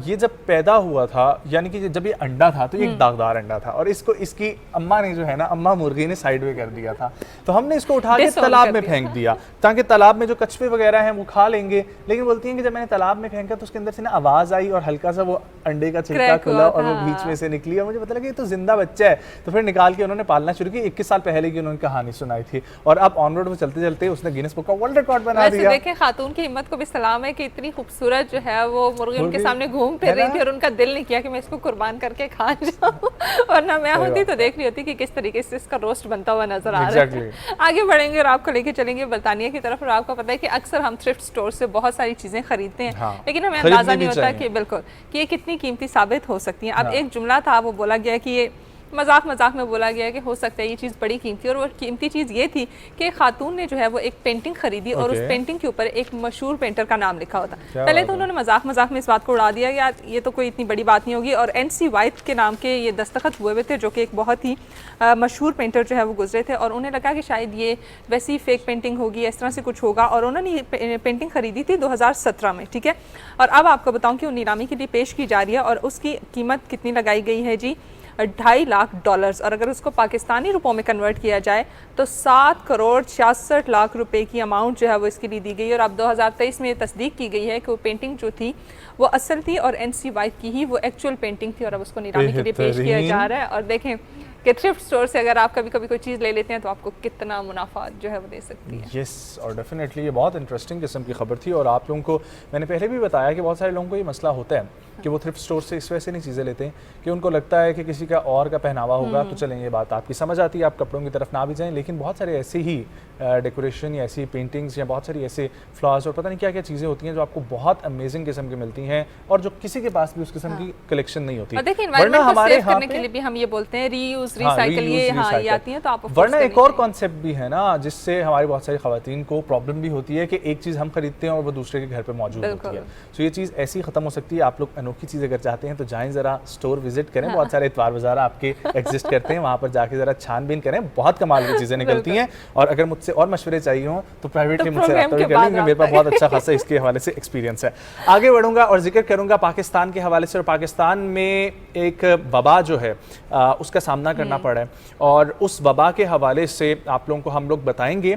ये जब पैदा हुआ था, यानी कि जब ये अंडा था तो ये एक दागदार अंडा था, और इसको इसकी अम्मा ने जो है ना, अम्मा मुर्गी ने साइड में कर दिया था। तो हमने इसको उठा के तालाब में फेंक दिया ताकि तालाब में जो कछुए वगैरह हैं वो खा लेंगे। लेकिन बोलती हैं कि जब मैंने तालाब में फेंका तो उसके अंदर से ना आवाज़ आई और हल्का सा वो अंडे का छिलका खुला और वो बीच में से निकली, और मुझे पता लगा ये तो जिंदा बच्चा है। तो फिर निकाल के उन्होंने पालना शुरू की। 21 साल पहले की उन्होंने कहानी सुनाई थी, और अब ऑनवर्ड वो चलते चलते उसने गिनीज बुक का वर्ल्ड रिकॉर्ड बना दिया। देखें, खातून की हिम्मत को भी सलाम है कि इतनी खूबसूरत जो है वो मुर्गी उनके सामने घूम फिर रही थी, और उनका दिल नहीं किया कि मैं इसको कुर्बान करके खा जाऊं। वरना मैं होती तो देख रही होती कि किस तरीके से इसका रोस्ट बनता हुआ नजर आ रहा है। आगे बढ़ेंगे और आपको लेके चलेंगे बर्तानिया की तरफ। और आपको पता है कि अक्सर हम थ्रिफ्ट स्टोर से बहुत सारी चीजें खरीदते हैं, लेकिन हमें अंदाजा नहीं होता कि बिल्कुल कि ये कितनी कीमती साबित हो सकती है। अब एक जुमला था, वो बोला गया कि ये मजाक में बोला गया कि हो सकता है ये चीज़ बड़ी कीमती, और वो कीमती चीज़ ये थी कि खातून ने जो है वो एक पेंटिंग खरीदी और उस पेंटिंग के ऊपर एक मशहूर पेंटर का नाम लिखा होता। पहले तो उन्होंने मजाक में इस बात को उड़ा दिया कि यार ये तो कोई इतनी बड़ी बात नहीं होगी, और NC वाइट के नाम के ये दस्तखत हुए थे जो कि एक बहुत ही मशहूर पेंटर जो है वो गुजरे थे, और उन्हें लगा कि शायद ये वैसी फेक पेंटिंग होगी, इस तरह से कुछ होगा, और उन्होंने ये पेंटिंग खरीदी थी 2017 में। ठीक है, और अब आपको बताऊँ कि वो नीलामी के लिए पेश की जा रही है, और उसकी कीमत कितनी लगाई गई है जी, 2.5 लाख डॉलर्स, और अगर उसको पाकिस्तानी रुपयों में कन्वर्ट किया जाए तो 7 करोड़ 66 लाख रुपए की अमाउंट जो है वो इसके लिए दी गई। और अब 2023 में ये तस्दीक की गई है कि वो पेंटिंग जो थी वो असल थी और NC वाइट की ही वो एक्चुअल पेंटिंग थी, और अब उसको नीलामी के लिए पेश किया जा रहा है। और देखें कि थ्रिफ्ट स्टोर से अगर आप कभी कभी कोई चीज़ ले लेते हैं तो आपको कितना मुनाफा जो है वो दे सकती है। यस, और डेफिनेटली ये बहुत इंटरेस्टिंग किस्म की खबर थी। और आप लोगों को मैंने पहले भी बताया कि बहुत सारे लोगों को ये मसला होता है कि वो थ्रिफ्ट स्टोर से इस वजह से नहीं चीज़ें लेते हैं कि उनको लगता है कि किसी का और का पहनावा होगा। तो चलें, ये बात आपकी समझ आती है, आप कपड़ों की तरफ ना भी जाएं, लेकिन बहुत सारे ऐसे ही डेकोरेशन या ऐसी पेंटिंग्स या बहुत सारी ऐसे फ्लावर्स और पता नहीं क्या क्या चीज़ें होती हैं जो आपको बहुत अमेजिंग किस्म की मिलती हैं और जो किसी के पास भी उस किस्म की कलेक्शन नहीं होती। और देखिए एनवायरनमेंट को सेव करने के लिए भी हम ये बोलते हैं रीयूज, रिसाइकल, ये ये आती हैं। तो आप वरना एक और कॉन्सेप्ट भी है ना जिससे हमारी बहुत सारी खवातीन को प्रॉब्लम भी होती है कि एक चीज़ हम खरीदते हैं और वो दूसरे के घर पे मौजूद होती है। तो ये चीज़ ऐसी ख़त्म हो सकती है। आप लोग अनोखी चीज़ अगर चाहते हैं तो जाएं, ज़रा स्टोर विजिट करें। बहुत सारे इतवार बाजार आपके एग्जिस्ट करते हैं, वहाँ पर जाके ज़रा छानबीन करें, बहुत कमाल की चीज़ें निकलती हैं। और अगर मुझसे और मशवरे चाहिए हों तो प्राइवेटली मुझसे रब्ता भी कर लेंगे, मेरे पास बहुत अच्छा खासा इसके हवाले से एक्सपीरियंस है। आगे बढ़ूंगा और जिक्र करूंगा पाकिस्तान के हवाले से। और पाकिस्तान में एक वबा जो है उसका सामना करना पड़ा है, और उस वबा के हवाले से आप लोगों को हम लोग बताएंगे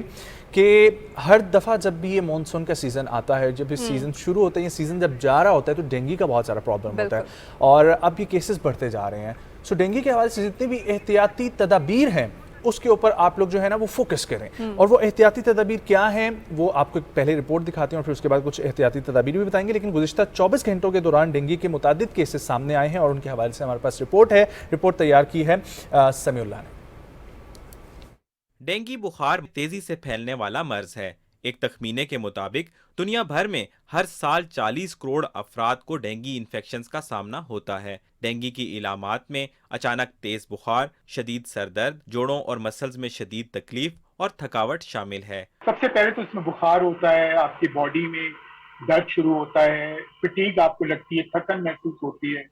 कि हर दफ़ा जब भी ये मॉनसून का सीज़न आता है, जब ये सीज़न शुरू होता है, ये सीज़न जब जा रहा होता है तो डेंगू का बहुत सारा प्रॉब्लम होता है और अब ये केसेस बढ़ते जा रहे हैं। सो डेंगू के हवाले से जितनी भी एहतियाती तदाबीर हैं उसके ऊपर आप लोग जो है ना वो फोकस करें। और वो एहतियाती तदाबीर क्या हैं वो आपको पहले रिपोर्ट दिखाते हैं और फिर उसके बाद कुछ एहतियाती तदाबीर भी बताएंगे। लेकिन गुज़िश्ता 24 घंटों के दौरान डेंगू के मुतादिद केसेस सामने आए हैं और उनके हवाले से हमारे पास रिपोर्ट है। रिपोर्ट तैयार की है समीउल्लाह ने। डेंगू बुखार तेजी से फैलने वाला मर्ज है। एक तखमीने के मुताबिक दुनिया भर में हर साल 40 करोड़ अफराद को डेंगू इन्फेक्शन का सामना होता है। डेंगू की इलामात में अचानक तेज बुखार, शदीद सरदर्द, जोड़ों और मसल्स में शदीद तकलीफ और थकावट शामिल है। सबसे पहले तो इसमें बुखार होता है, आपकी बॉडी में दर्द शुरू होता है, फटीग आपको लगती है, थकन महसूस होती है।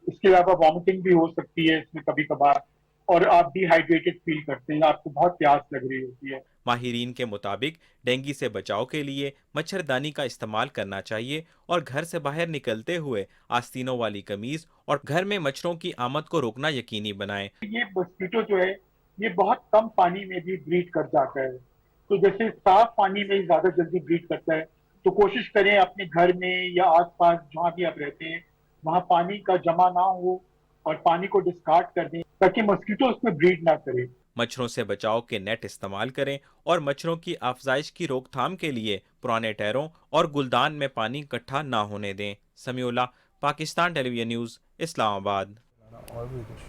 इसके अलावा वॉमिटिंग भी हो सकती है इसमें कभी कभार, और आप डिहाइड्रेटेड फील करते हैं, आपको बहुत प्यास लग रही होती है। माहिरीन के मुताबिक डेंगू से बचाव के लिए मच्छरदानी का इस्तेमाल करना चाहिए और घर से बाहर निकलते हुए आस्तीनों वाली कमीज और घर में मच्छरों की आमद को रोकना यकीनी बनाएं। ये मस्कीटो जो है ये बहुत कम पानी में भी ब्रीड कर जाता है, तो जैसे साफ पानी में ज्यादा जल्दी ब्रीड करता है, तो कोशिश करें अपने घर में या आसपास जहाँ भी आप रहते हैं वहाँ पानी का जमा ना हो और पानी को डिस्कार्ड कर दें ताकि मस्कीटो उसमें ब्रीड ना करे। मच्छरों से बचाव के नेट इस्तेमाल करें और मच्छरों की अफजाइश की रोकथाम के लिए पुराने टायरों और गुलदान में पानी इकट्ठा ना होने दें। Samiullah, Pakistan television news, Islamabad.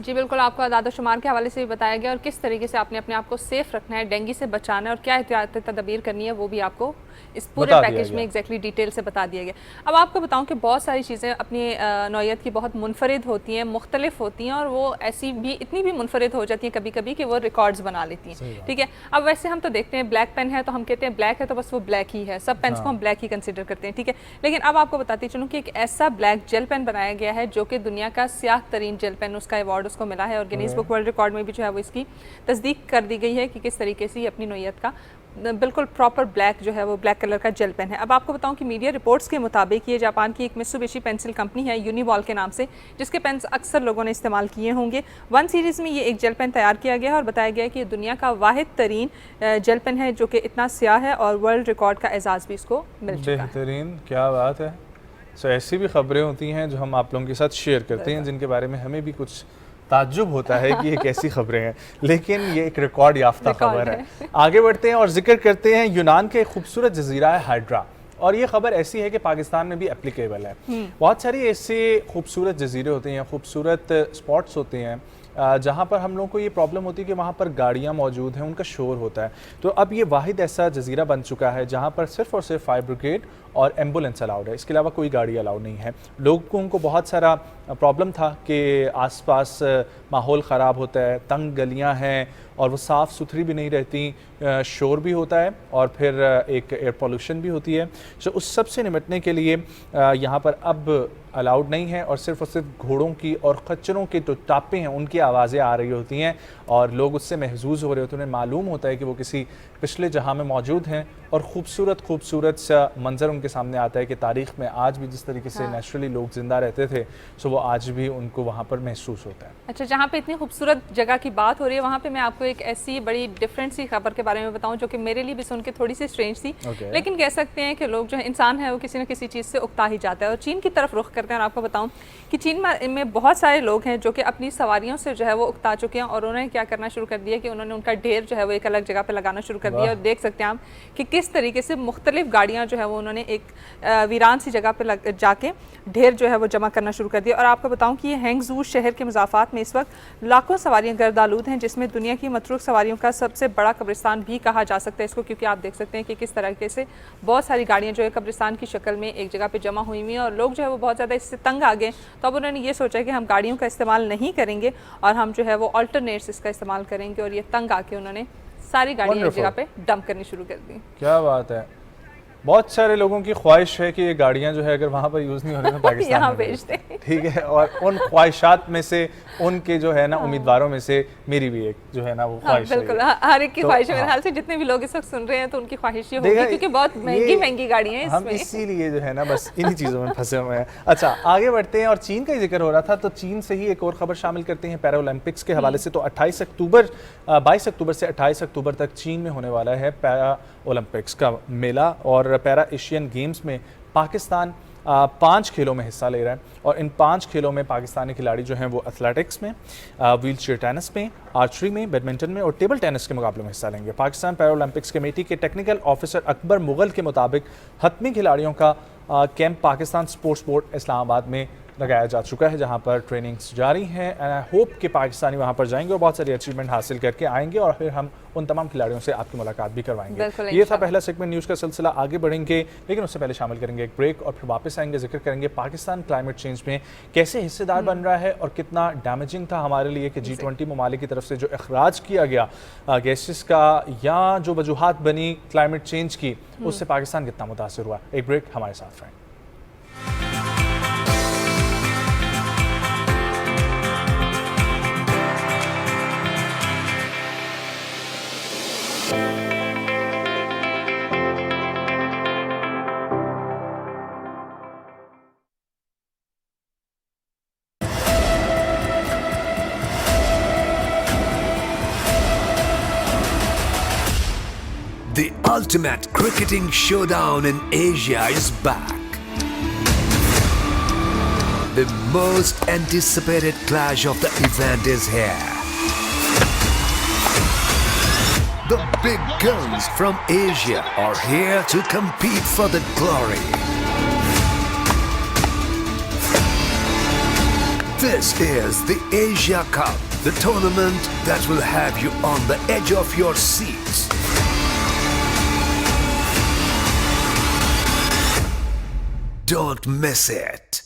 जी बिल्कुल, आपको आदाद शुमार के हवाले से भी बताया गया और किस तरीके से आपने अपने आप को सेफ रखना है, डेंगू से बचाना है और क्या एहतियाती तदबीर करनी है वो भी आपको इस पूरे पैकेज में एग्जैक्टली डिटेल से बता दिया गया। अब आपको बताऊं कि बहुत सारी चीज़ें अपनी नौयत की बहुत मुनफरिद होती हैं, मुख्तलिफ होती हैं और वो ऐसी भी इतनी भी मुनफरिद हो जाती हैं कभी कभी कि वो रिकॉर्ड्स बना लेती हैं। ठीक है, अब वैसे हम तो देखते हैं ब्लैक पेन है तो हम कहते हैं ब्लैक है तो बस वो ब्लैक ही है, सब पेन्स को हम ब्लैक ही कंसिडर करते हैं। ठीक है, लेकिन अब आपको बताती चलूँ कि एक ऐसा ब्लैक जेल पेन बनाया गया है जो कि दुनिया का स्याह तरीन जेल पेन, उसका अवार्ड उसको मिला है और गिनीज बुक वर्ल्ड रिकॉर्ड में भी जो है वो इसकी तस्दीक कर दी गई है कि किस तरीके से अपनी नौयत का बिल्कुल प्रॉपर ब्लैक जो है वो ब्लैक कलर का जेल पेन है। अब आपको बताऊं कि मीडिया रिपोर्ट्स के मुताबिक ये जापान की एक मित्सुबिशी पेंसिल कंपनी है यूनिवॉल के नाम से, जिसके पेन्स अक्सर लोगों ने इस्तेमाल किए होंगे। 1 सीरीज़ में ये एक जेल पेन तैयार किया गया है और बताया गया है कि ये दुनिया का वाहिद तरीन जेल पेन है जो कि इतना स्याह है और वर्ल्ड रिकॉर्ड का एजाज़ भी इसको मिल चुका है। बेहतरीन, क्या बात है। सो ऐसी भी खबरें होती हैं जो हम आप लोगों के साथ शेयर करते हैं, जिनके बारे में हमें भी कुछ ताज्जुब होता है कि ये कैसी खबरें हैं, लेकिन ये एक रिकॉर्ड याफ्ता खबर है। आगे बढ़ते हैं और जिक्र करते हैं यूनान के खूबसूरत जजीरा है हाइड्रा, और ये खबर ऐसी है कि पाकिस्तान में भी एप्लीकेबल है। बहुत सारी ऐसे खूबसूरत जजीरे होते हैं, खूबसूरत स्पॉट्स होते हैं जहाँ पर हम लोगों को ये प्रॉब्लम होती है कि वहाँ पर गाड़ियाँ मौजूद हैं, उनका शोर होता है। तो अब ये वाहिद ऐसा जजीरा बन चुका है जहाँ पर सिर्फ़ और सिर्फ फायर ब्रिगेड और एम्बुलेंस अलाउड है, इसके अलावा कोई गाड़ी अलाउड नहीं है। लोगों को बहुत सारा प्रॉब्लम था कि आसपास माहौल ख़राब होता है, तंग गलियां हैं और वो साफ़ सुथरी भी नहीं रहती, शोर भी होता है और फिर एक एयर पोल्यूशन भी होती है। तो उस सब से निपटने के लिए यहाँ पर अब अलाउड नहीं है और सिर्फ घोड़ों की और खच्चरों के जो टापे हैं उनकी आवाज़ें आ रही होती हैं और लोग उससे महजूज हो रहे होते हैं। उन्हें मालूम होता है कि वो किसी पिछले जहाँ में मौजूद हैं और खूबसूरत सा मंजर उनके सामने आता है कि तारीख़ में आज भी जिस तरीके से नेचुरली लोग ज़िंदा रहते थे, सो वो आज भी उनको वहाँ पर महसूस होता है। अच्छा, जहाँ पे इतनी खूबसूरत जगह की बात हो रही है, वहाँ पे मैं आपको एक ऐसी बड़ी डिफरेंट सी खबर के बारे में बताऊँ जो कि मेरे लिए भी सुन के थोड़ी सी स्ट्रेंज थी, लेकिन कह सकते हैं कि लोग जो है, इंसान है वो किसी न किसी चीज़ से उकता ही जाता है और चीन की तरफ रुख करते हैं। और आपको बताऊँ कि चीन में बहुत सारे लोग हैं जो कि अपनी सवारियों से जो है वो उकता चुके हैं और उन्होंने क्या करना शुरू कर दिया कि उन्होंने उनका ढेर जो है वो एक अलग जगह पर लगाना शुरू कर दिया। और देख सकते हैं आप कि किस तरीके से मुख्तलिफ गाड़ियाँ जो है वो उन्होंने एक वीरान सी जगह पर जाके ढेर जो है वो जमा करना शुरू कर दिया। और आपको बताऊं कि ये हैंगजू शहर के मुज़ाफ़ात में इस वक्त लाखों सवारियां गर्दालूद हैं, जिसमें दुनिया की मतरूक सवारियों का सबसे बड़ा कब्रिस्तान भी कहा जा सकता है इसको, क्योंकि आप देख सकते हैं कि किस तरीके से बहुत सारी गाड़ियां जो है कब्रिस्तान की शक्ल में एक जगह पे जमा हुई हुई हैं और लोग जो है वो बहुत ज़्यादा इससे तंग आ गए। तो अब उन्होंने ये सोचा कि हम गाड़ियों का इस्तेमाल नहीं करेंगे और हम जो है वो अल्टरनेट्स इसका इस्तेमाल करेंगे, और ये तंग आके उन्होंने सारी गाड़ियाँ एक जगह पे डंप करनी शुरू कर दी। क्या बात है। बहुत सारे लोगों की ख्वाहिश है कि ये गाड़ियाँ जो है अगर वहाँ पर यूज़ नहीं हो रही तो पाकिस्तान यहाँ में भेज दें। ठीक है, और उन ख्वाहिशात में से उनके जो है ना उम्मीदवारों में से मेरी भी एक जो है ना वो ख्वाहिश है। बिल्कुल, हर एक की ख्वाहिश है। मेरे ख्याल से जितने भी लोग इस वक्त सुन रहे हैं तो उनकी ख्वाहिश ये होगी, क्योंकि बहुत महंगी गाड़ियाँ हैं हम इसमें। इसीलिए जो है ना बस इन्हीं चीज़ों में फंसे हुए हैं। अच्छा, आगे बढ़ते हैं और चीन का ही जिक्र हो रहा था तो चीन से ही एक और खबर शामिल करते हैं पैरा ओलंपिक्स के हवाले से। तो 22 अक्टूबर से 28 अक्टूबर तक चीन में होने वाला है पैरा ओलंपिक्स का मेला, और पैरा एशियन गेम्स में पाकिस्तान 5 खेलों में हिस्सा ले रहा है, और इन 5 खेलों में पाकिस्तानी खिलाड़ी जो हैं वो एथलेटिक्स में, व्हील चेयर टेनिस में, आर्चरी में, बैडमिंटन में और टेबल टेनिस के मुकाबलों में हिस्सा लेंगे। पाकिस्तान पैरा ओलंपिक्स कमेटी के टेक्निकल ऑफिसर अकबर मुगल के मुताबिक हतमी खिलाड़ियों का camp Pakistan sports board Islamabad में लगाया जा चुका है, जहां पर ट्रेनिंग्स जारी हैं। एंड आई होप कि पाकिस्तानी वहां पर जाएंगे और बहुत सारी अचीवमेंट हासिल करके आएंगे, और फिर हम उन तमाम खिलाड़ियों से आपकी मुलाकात भी करवाएंगे। ये था पहला सेगमेंट न्यूज़ का सिलसिला, आगे बढ़ेंगे लेकिन उससे पहले शामिल करेंगे एक ब्रेक और फिर वापस आएंगे, जिक्र करेंगे पाकिस्तान क्लाइमेट चेंज में कैसे हिस्सेदार बन रहा है और कितना डैमेजिंग था हमारे लिए कि G20 ममालिक की तरफ से जो अखराज किया गया गैसेस का या जो वजूहात बनी क्लाइमेट चेंज की, उससे पाकिस्तान कितना मुतासर हुआ। एक ब्रेक, हमारे साथ रहें। The ultimate cricketing showdown in Asia is back. The most anticipated clash of the event is here. The big guns from Asia are here to compete for the glory. This is the Asia Cup, the tournament that will have you on the edge of your seats. Don't miss it.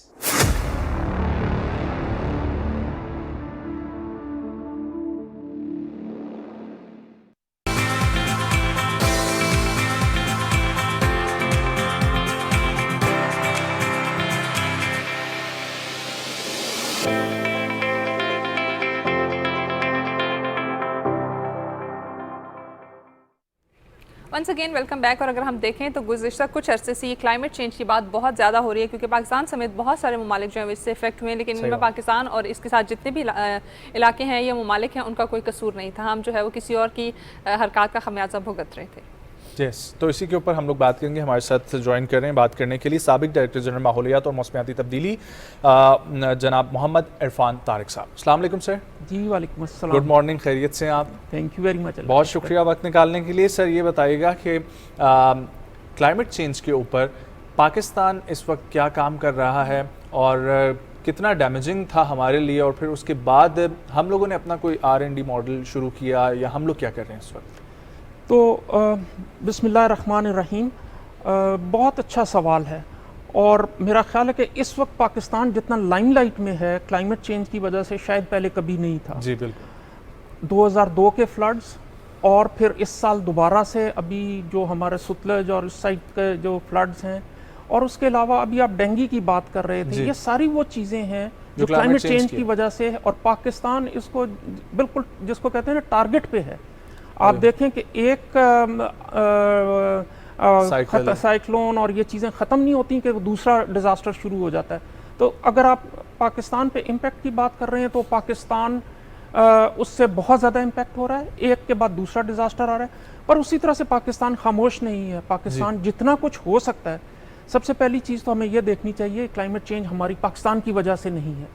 Once again welcome back. और अगर हम देखें तो गुज़िश्ता कुछ अरसे से ये क्लाइमेट चेंज की बात बहुत ज़्यादा हो रही है, क्योंकि पाकिस्तान समेत बहुत सारे ममालिक जो हैं इससे इफेक्ट हुए हैं, लेकिन इनमें पाकिस्तान और इसके साथ जितने भी इलाके हैं या ममालिक हैं उनका कोई कसूर नहीं था। हम जो है वो किसी और की हरकत का खमियाजा भुगत रहे थे। यस, तो इसी के ऊपर हम लोग बात करेंगे। हमारे साथ ज्वाइन कर रहे हैं बात करने के लिए साबिक डायरेक्टर जनरल माहौलियात और मौसमियाती तब्दीली जनाब मोहम्मद इरफान तारिक साहब। अस्सलाम वालेकुम सर। जी वालेकुम अस्सलाम। गुड मॉर्निंग, खैरियत से आप? Thank you very much. बहुत शुक्रिया वक्त निकालने के लिए। सर ये बताइएगा कि क्लाइमेट चेंज के ऊपर पाकिस्तान इस वक्त क्या काम कर रहा है और कितना डैमेजिंग था हमारे लिए, और फिर उसके बाद हम लोगों ने अपना कोई R&D मॉडल शुरू किया या हम लोग क्या कर रहे हैं इस वक्त? तो बिस्मिल्लाहिर्रहमानिर्रहीम, बहुत अच्छा सवाल है, और मेरा ख्याल है कि इस वक्त पाकिस्तान जितना लाइमलाइट में है क्लाइमेट चेंज की वजह से शायद पहले कभी नहीं था। जी बिल्कुल। 2002 के फ्लड्स और फिर इस साल दोबारा से अभी जो हमारे सतलज और इस साइड के जो फ्लड्स हैं, और उसके अलावा अभी आप डेंगू की बात कर रहे थे, ये सारी वो चीज़ें हैं जो क्लाइमेट चेंज की वजह से है, और पाकिस्तान इसको बिल्कुल जिसको कहते हैं ना टारगेट पे है। आप देखें कि एक साइक्लोन और ये चीज़ें ख़त्म नहीं होती कि दूसरा डिज़ास्टर शुरू हो जाता है। तो अगर आप पाकिस्तान पे इम्पैक्ट की बात कर रहे हैं तो पाकिस्तान उससे बहुत ज़्यादा इम्पैक्ट हो रहा है, एक के बाद दूसरा डिज़ास्टर आ रहा है। पर उसी तरह से पाकिस्तान खामोश नहीं है। पाकिस्तान जितना कुछ हो सकता है, सबसे पहली चीज़ तो हमें यह देखनी चाहिए क्लाइमेट चेंज हमारी पाकिस्तान की वजह से नहीं है,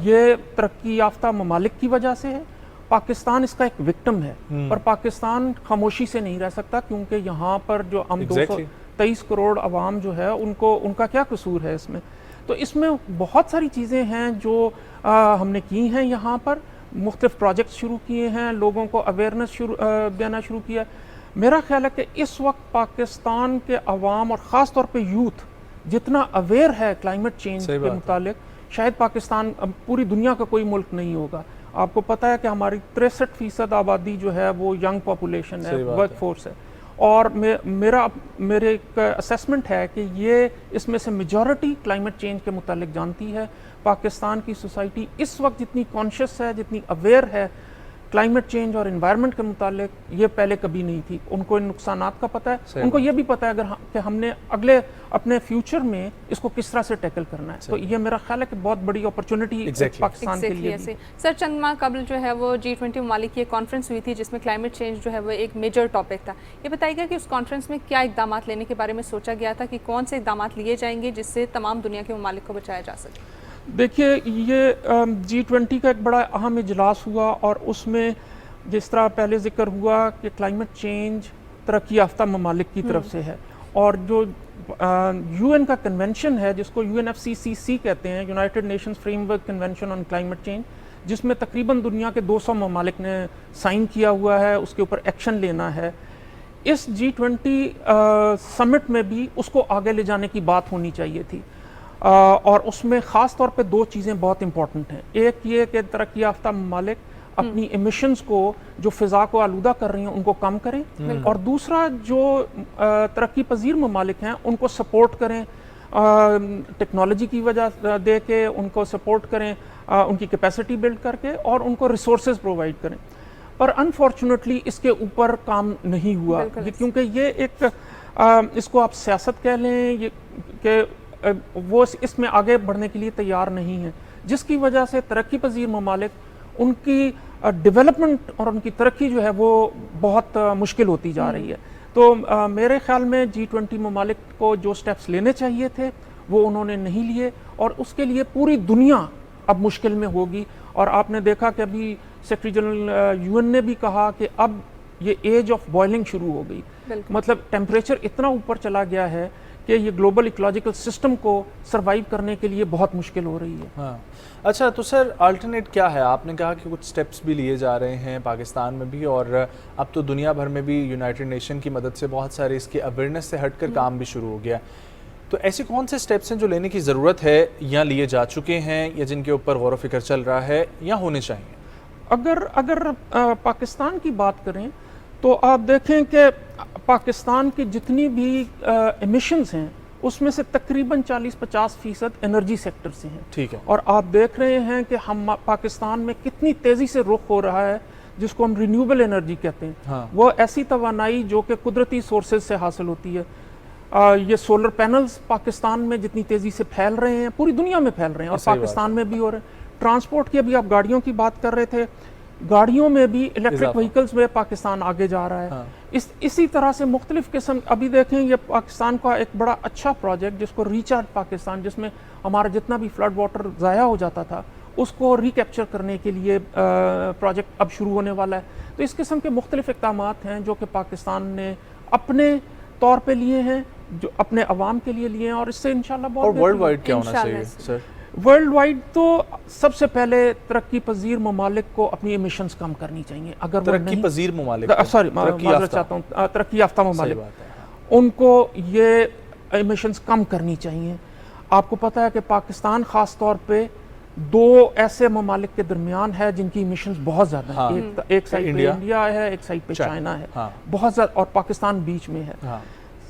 ये तरक्की याफ्ता ममालिक की वजह से है। पाकिस्तान इसका एक विक्टिम है, पर पाकिस्तान खामोशी से नहीं रह सकता, क्योंकि यहाँ पर जो हम 223 करोड़ अवाम जो है उनका क्या कसूर है इसमें। तो इसमें बहुत सारी चीज़ें हैं जो हमने की हैं। यहाँ पर मुख्तलिफ प्रोजेक्ट शुरू किए हैं, लोगों को अवेयरनेस देना शुरू किया। मेरा ख्याल है कि इस वक्त पाकिस्तान के अवाम और ख़ास तौर पे यूथ जितना अवेयर है क्लाइमेट चेंज के मुतालिक, शायद पाकिस्तान पूरी दुनिया का कोई मुल्क नहीं होगा। आपको पता है कि हमारी 63% आबादी जो है वो यंग पॉपुलेशन है, वर्क फोर्स है, और मेरे एक असेसमेंट है कि ये इसमें से मेजॉरिटी क्लाइमेट चेंज के मुतालिक जानती है। पाकिस्तान की सोसाइटी इस वक्त जितनी कॉन्शियस है, जितनी अवेयर है क्लाइमेट चेंज और एनवायरनमेंट के मुतालिक, ये पहले कभी नहीं थी। उनको इन नुकसानात का पता है, उनको ये भी पता है कि हमने अगले अपने फ्यूचर में इसको किस तरह से टैकल करना है। तो ये मेरा ख्याल है कि बहुत बड़ी अपॉर्चुनिटी पाकिस्तान के लिए भी। सर, चंद माह कबल जो है वो G20 ममालिक की एक कॉन्फ्रेंस हुई थी जिसमें क्लाइमेट चेंज जो है वो एक मेजर टॉपिक था। ये बताइएगा कि उस कॉन्फ्रेंस में क्या इकदाम लेने के बारे में सोचा गया था, कि कौन से इकदाम लिए जाएंगे जिससे तमाम दुनिया के ममालिक को बचाया जा सके? देखिए, ये G20 का एक बड़ा अहम इजलास हुआ, और उसमें जिस तरह पहले जिक्र हुआ कि क्लाइमेट चेंज तरक्की याफ्ता ममालिक की तरफ से है, और जो UN का कन्वेंशन है जिसको UNFCCC कहते हैं, United Nations framework convention on climate change, जिसमें तकरीबन दुनिया के 200 ममालिक ने साइन किया हुआ है, उसके ऊपर एक्शन लेना है। इस G20 समिट में भी उसको आगे ले जाने की बात होनी चाहिए थी, और उसमें ख़ास तौर पे दो चीज़ें बहुत इंपॉर्टेंट हैं। एक ये कि तरक्की याफ्ता ममालिक अपनी एमिशंस को जो फ़िज़ा को आलूदा कर रही हैं उनको कम करें, और दूसरा जो तरक्की पजीर ममालिक हैं उनको सपोर्ट करें, टेक्नोलॉजी की वजह दे के उनको सपोर्ट करें, उनकी कैपेसिटी बिल्ड करके, और उनको रिसोर्सेज प्रोवाइड करें। पर अनफॉर्चुनेटली इसके ऊपर काम नहीं हुआ, क्योंकि ये एक इसको आप सियासत कह लें, ये कि वो इसमें आगे बढ़ने के लिए तैयार नहीं है, जिसकी वजह से तरक्की पजीर ममालिक उनकी डेवलपमेंट और उनकी तरक्की जो है वो बहुत मुश्किल होती जा रही है। तो मेरे ख्याल में G20 ममालिक को जो स्टेप्स लेने चाहिए थे वो उन्होंने नहीं लिए, और उसके लिए पूरी दुनिया अब मुश्किल में होगी। और आपने देखा कि अभी सेक्रेटरी जनरल UN ने भी कहा कि अब ये एज ऑफ बॉइलिंग शुरू हो गई, मतलब टेम्परेचर इतना ऊपर चला गया है कि ये ग्लोबल इकोलॉजिकल सिस्टम को सरवाइव करने के लिए बहुत मुश्किल हो रही है। हाँ। अच्छा, तो सर अल्टरनेट क्या है? आपने कहा कि कुछ स्टेप्स भी लिए जा रहे हैं पाकिस्तान में भी, और अब तो दुनिया भर में भी यूनाइटेड नेशन की मदद से बहुत सारे इसके अवेयरनेस से हटकर काम भी शुरू हो गया। तो ऐसे कौन से स्टेप्स हैं जो लेने की ज़रूरत है, या लिए जा चुके हैं, या जिनके ऊपर गौर व फिक्र चल रहा है, या होने चाहिए? अगर पाकिस्तान की बात करें तो आप देखें कि पाकिस्तान की जितनी भी एमिशंस हैं उसमें से तकरीबन 40-50% एनर्जी सेक्टर से हैं। ठीक है। और आप देख रहे हैं कि हम पाकिस्तान में कितनी तेज़ी से रुख हो रहा है जिसको हम रिन्यूएबल एनर्जी कहते हैं। हाँ। वो ऐसी तवानाई जो कि कुदरती सोर्सेज से हासिल होती है। ये सोलर पैनल्स पाकिस्तान में जितनी तेज़ी से फैल रहे हैं, पूरी दुनिया में फैल रहे हैं, और पाकिस्तान में भी हो रहे हैं। ट्रांसपोर्ट की अभी आप गाड़ियों की बात कर रहे थे, गाड़ियों में भी इलेक्ट्रिक व्हीकल्स में पाकिस्तान आगे जा रहा है। हाँ। इसी तरह से मुख्तलिफ किस्म, अभी देखें ये पाकिस्तान का एक बड़ा अच्छा प्रोजेक्ट जिसको रिचार्ज पाकिस्तान, जिसमें हमारा जितना भी फ्लड वाटर ज़ाया हो जाता था उसको रिकैप्चर करने के लिए प्रोजेक्ट अब शुरू होने वाला है। तो इस किस्म के मुख्तलिफ इक़दाम हैं जो कि पाकिस्तान ने अपने तौर पे लिए हैं, जो अपने अवाम के लिए लिए हैं, और इससे इंशाल्लाह बहुत। और वर्ल्ड वाइड क्या होना चाहिए सर? वर्ल्ड वाइड तो सबसे पहले तरक्की पजीर ममालिक को अपनी एमिशंस कम करनी चाहिए। अगर तरक्की पजीर ममालिक, सॉरी माजरत चाहता हूँ, तरक्की याफ्ता ममालिक, उनको ये एमिशंस कम करनी चाहिए। आपको पता है कि पाकिस्तान ख़ास तौर पे दो ऐसे ममालिक के दरमियान है जिनकी एमिशंस बहुत ज़्यादा है। हाँ। एक साइड पे इंडिया है, एक साइड पे चाइना है। हाँ। बहुत ज़्यादा, और पाकिस्तान बीच में है। हाँ।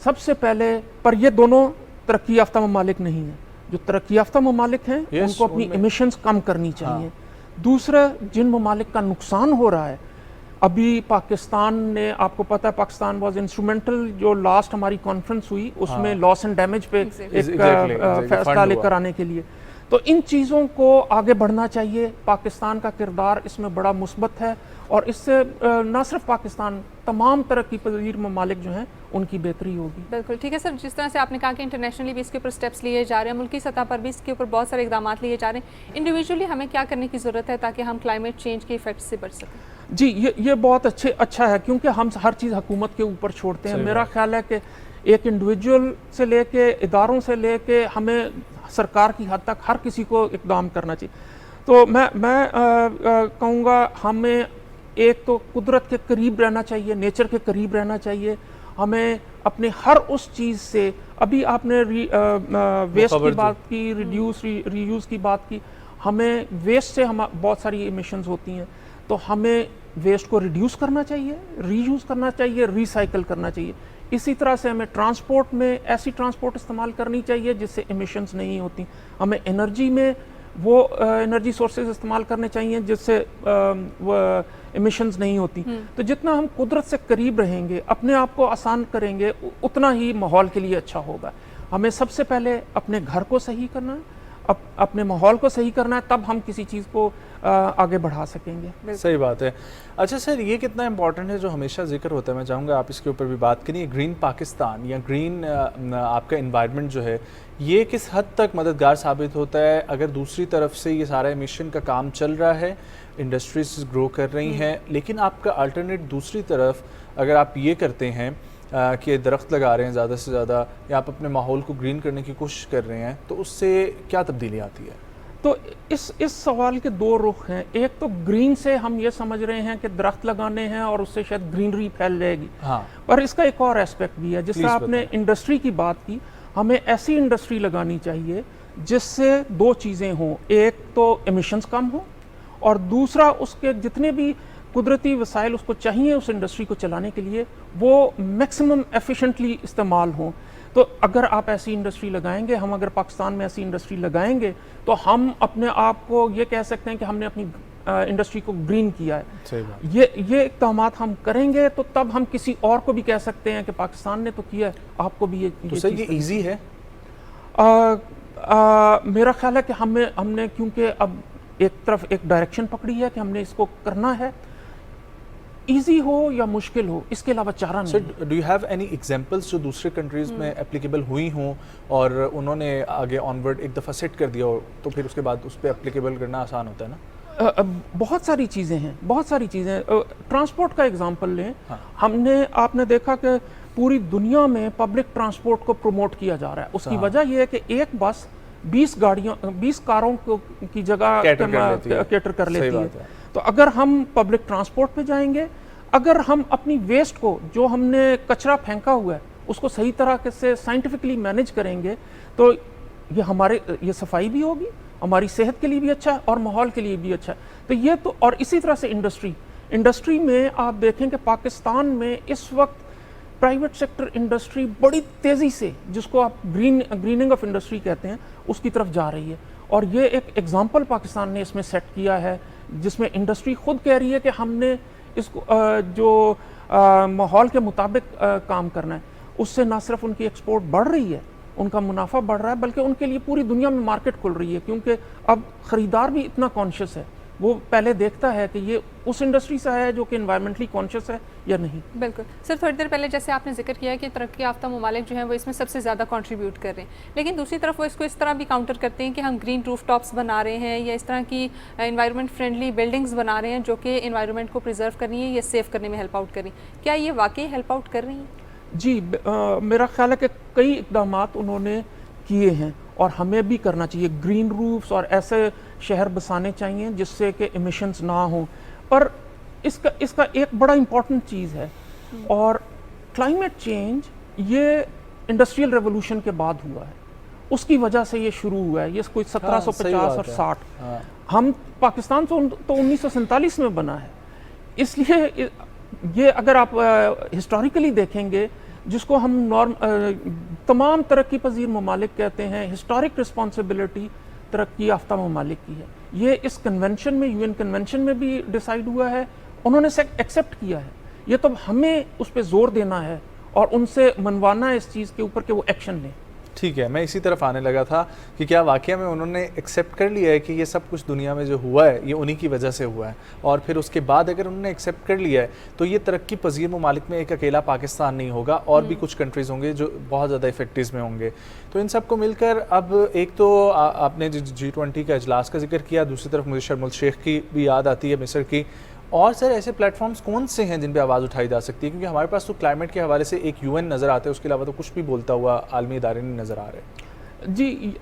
सबसे पहले, पर ये दोनों तरक्की याफ्ता ममालिक नहीं है। जो तरक्की याफ्ता ममालिक हैं उनको अपनी एमिशंस कम करनी चाहिए। हाँ। दूसरा, जिन ममालिक का नुकसान हो रहा है, अभी पाकिस्तान ने, आपको पता है पाकिस्तान वाज इंस्ट्रूमेंटल, जो लास्ट हमारी कॉन्फ्रेंस हुई उसमें लॉस एंड डैमेज पे एक फैसला लेकर आने के लिए। तो इन चीज़ों को आगे बढ़ना चाहिए। पाकिस्तान का किरदार इसमें बड़ा मुस्बत है और इससे ना सिर्फ पाकिस्तान, तमाम तरक्की पजीर ममालिक जो हैं उनकी बेहतरी होगी। बिल्कुल ठीक है सर, जिस तरह से आपने कहा कि इंटरनेशनली भी इसके ऊपर स्टेप्स लिए जा रहे हैं, मुल्की सतह पर भी इसके ऊपर बहुत सारे इकदाम लिए जा रहे हैं, इंडिविजुअली हमें क्या करने की ज़रूरत है ताकि हम क्लाइमेट चेंज के इफेक्ट से बच सकें? जी, ये बहुत अच्छा है, क्योंकि हम हर चीज़ हुकूमत के ऊपर छोड़ते हैं। मेरा ख्याल है कि एक इंडिविजुअल से लेके इदारों से लेके हमें सरकार की हद तक हर किसी को इकदाम करना चाहिए। तो मैं कहूँगा हमें एक तो कुदरत के करीब रहना चाहिए, नेचर के करीब रहना चाहिए। हमें अपने हर उस चीज़ से, अभी आपने वेस्ट की बात की, रीयूज़ की बात की, हमें वेस्ट से हम बहुत सारी इमिशंस होती हैं, तो हमें वेस्ट को रिड्यूस करना चाहिए, रीयूज़ करना चाहिए, रिसाइकल करना चाहिए। इसी तरह से हमें ट्रांसपोर्ट में ऐसी ट्रांसपोर्ट इस्तेमाल करनी चाहिए जिससे इमिशंस नहीं होती। हमें एनर्जी में वो एनर्जी सोर्सेज इस्तेमाल करने चाहिए जिससे इमिशंस नहीं होती। तो जितना हम कुदरत से करीब रहेंगे, अपने आप को आसान करेंगे, उतना ही माहौल के लिए अच्छा होगा। हमें सबसे पहले अपने घर को सही करना है, अपने माहौल को सही करना है, तब हम किसी चीज़ को आगे बढ़ा सकेंगे। सही बात है। अच्छा सर, ये कितना इम्पोर्टेंट है जो हमेशा जिक्र होता है, मैं चाहूँगा आप इसके ऊपर भी बात करिए, ग्रीन पाकिस्तान या ग्रीन आपका इन्वायरमेंट जो है, ये किस हद तक मददगार साबित होता है अगर दूसरी तरफ से ये सारा एमिशन का काम चल रहा है, इंडस्ट्रीज ग्रो कर रही हैं, लेकिन आपका अल्टरनेट दूसरी तरफ अगर आप ये करते हैं कि दरख्त लगा रहे हैं ज़्यादा से ज़्यादा, या आप अपने माहौल को ग्रीन करने की कोशिश कर रहे हैं, तो उससे क्या तब्दीली आती है? तो इस सवाल के दो रुख हैं। एक तो ग्रीन से हम ये समझ रहे हैं कि दरख्त लगाने हैं और उससे शायद ग्रीनरी फैल जाएगी, हाँ। पर इसका एक और एस्पेक्ट भी है। जिस तरह आपने इंडस्ट्री की बात की, हमें ऐसी इंडस्ट्री लगानी चाहिए जिससे दो चीज़ें हों, एक तो एमिशंस कम हो और दूसरा उसके जितने भी कुदरती वसाइल उसको चाहिए उस इंडस्ट्री को चलाने के लिए, वो मैक्सिमम एफिशिएंटली इस्तेमाल हों। तो अगर आप ऐसी इंडस्ट्री लगाएंगे, हम अगर पाकिस्तान में ऐसी इंडस्ट्री लगाएंगे, तो हम अपने आप को ये कह सकते हैं कि हमने अपनी इंडस्ट्री को ग्रीन किया है। सही बात। ये इक़दामात हम करेंगे तो तब हम किसी और को भी कह सकते हैं कि पाकिस्तान ने तो किया है, आपको भी ये तो सर ये ईजी है? मेरा ख्याल है कि हमने क्योंकि अब एक तरफ एक डायरेक्शन पकड़ी है कि हमने इसको करना है, इजी हो या मुश्किल हो, इसके अलावा चारा नहीं। Sir, do you have any examples जो दूसरे कंट्रीज में एप्लीकेबल हुई हों और उन्होंने आगे ऑनवर्ड एक दफ़ा सेट कर दिया हो, तो फिर उसके बाद उस पर एप्लीकेबल करना आसान होता है ना? बहुत सारी चीज़ें हैं, बहुत सारी चीज़ें। ट्रांसपोर्ट का एग्जांपल लें, हाँ। आपने देखा कि पूरी दुनिया में पब्लिक ट्रांसपोर्ट को प्रमोट किया जा रहा है। उसकी वजह यह है कि एक बस 20 कारों की जगह कैटर कर लेती है। तो अगर हम पब्लिक ट्रांसपोर्ट पे जाएंगे, अगर हम अपनी वेस्ट को, जो हमने कचरा फेंका हुआ है, उसको सही तरह से साइंटिफिकली मैनेज करेंगे, तो ये सफाई भी होगी, हमारी सेहत के लिए भी अच्छा है और माहौल के लिए भी अच्छा है। तो ये तो, और इसी तरह से इंडस्ट्री में आप देखें कि पाकिस्तान में इस वक्त प्राइवेट सेक्टर इंडस्ट्री बड़ी तेज़ी से, जिसको आप ग्रीनिंग ऑफ इंडस्ट्री कहते हैं, उसकी तरफ जा रही है। और ये एक एग्जांपल पाकिस्तान ने इसमें सेट किया है, जिसमें इंडस्ट्री खुद कह रही है कि हमने इसको जो माहौल के मुताबिक काम करना है, उससे ना सिर्फ उनकी एक्सपोर्ट बढ़ रही है, उनका मुनाफा बढ़ रहा है, बल्कि उनके लिए पूरी दुनिया में मार्केट खुल रही है, क्योंकि अब ख़रीदार भी इतना कॉन्शियस है, वो पहले देखता है कि ये उस इंडस्ट्री से है जो कि एनवायरमेंटली कॉन्शियस है या नहीं। बिल्कुल सर, थोड़ी देर पहले जैसे आपने जिक्र किया कि तरक्की याफ्ता ममालिक जो हैं वो इसमें सबसे ज़्यादा कंट्रीब्यूट कर रहे हैं, लेकिन दूसरी तरफ वो इसको इस तरह भी काउंटर करते हैं कि हम ग्रीन रूफ टॉप्स बना रहे हैं या इस तरह की एनवायरनमेंट फ्रेंडली बिल्डिंग्स बना रहे हैं जो कि एनवायरनमेंट को प्रिजर्व कर रही हैं या सेव करने में हेल्प आउट कर रही हैं। क्या ये वाकई हेल्प आउट कर रही हैं? जी, मेरा ख्याल है कि कई इक़दामात उन्होंने किए हैं और हमें भी करना चाहिए। ग्रीन रूफ्स और ऐसे शहर बसाने चाहिए जिससे कि एमिशंस ना हो। पर इसका एक बड़ा इम्पॉर्टेंट चीज़ है, और क्लाइमेट चेंज ये इंडस्ट्रियल रेवोल्यूशन के बाद हुआ है, उसकी वजह से ये शुरू हुआ है। ये कोई 1750 और 60, हम पाकिस्तान तो 1947 में बना है। इसलिए ये अगर आप हिस्टोरिकली देखेंगे, जिसको हम तमाम तरक्की पजीर ममालिक कहते हैं, हिस्टोरिक रिस्पॉन्सिबिलिटी तरक्की याफ्ता ममालिक की है। ये इस कन्वेंशन में, यूएन कन्वेंशन में भी डिसाइड हुआ है, उन्होंने एक्सेप्ट किया है। ये तो हमें उस पर जोर देना है और उनसे मनवाना है इस चीज़ के ऊपर कि वो एक्शन लें। ठीक है, मैं इसी तरफ आने लगा था कि क्या वाकई में उन्होंने एक्सेप्ट कर लिया है कि ये सब कुछ दुनिया में जो हुआ है ये उन्हीं की वजह से हुआ है, और फिर उसके बाद अगर उन्होंने एक्सेप्ट कर लिया है तो ये तरक्की पजीर ममालिक में एक अकेला पाकिस्तान नहीं होगा, और भी कुछ कंट्रीज़ होंगे जो बहुत ज़्यादा इफेक्टिव में होंगे। तो इन सबको मिलकर अब एक तो आपने G20 का इजलास का जिक्र किया, दूसरी तरफ मुझे शर्म उल शेख की भी याद आती है, मिस्र की। और सर ऐसे प्लेटफॉर्म्स कौन से हैं जिन पे आवाज़ उठाई जा सकती है, क्योंकि हमारे पास तो क्लाइमेट के हवाले से एक UN नज़र आता है, उसके अलावा तो कुछ भी बोलता हुआ आलमी इदारे नहीं नज़र आ रहे। जी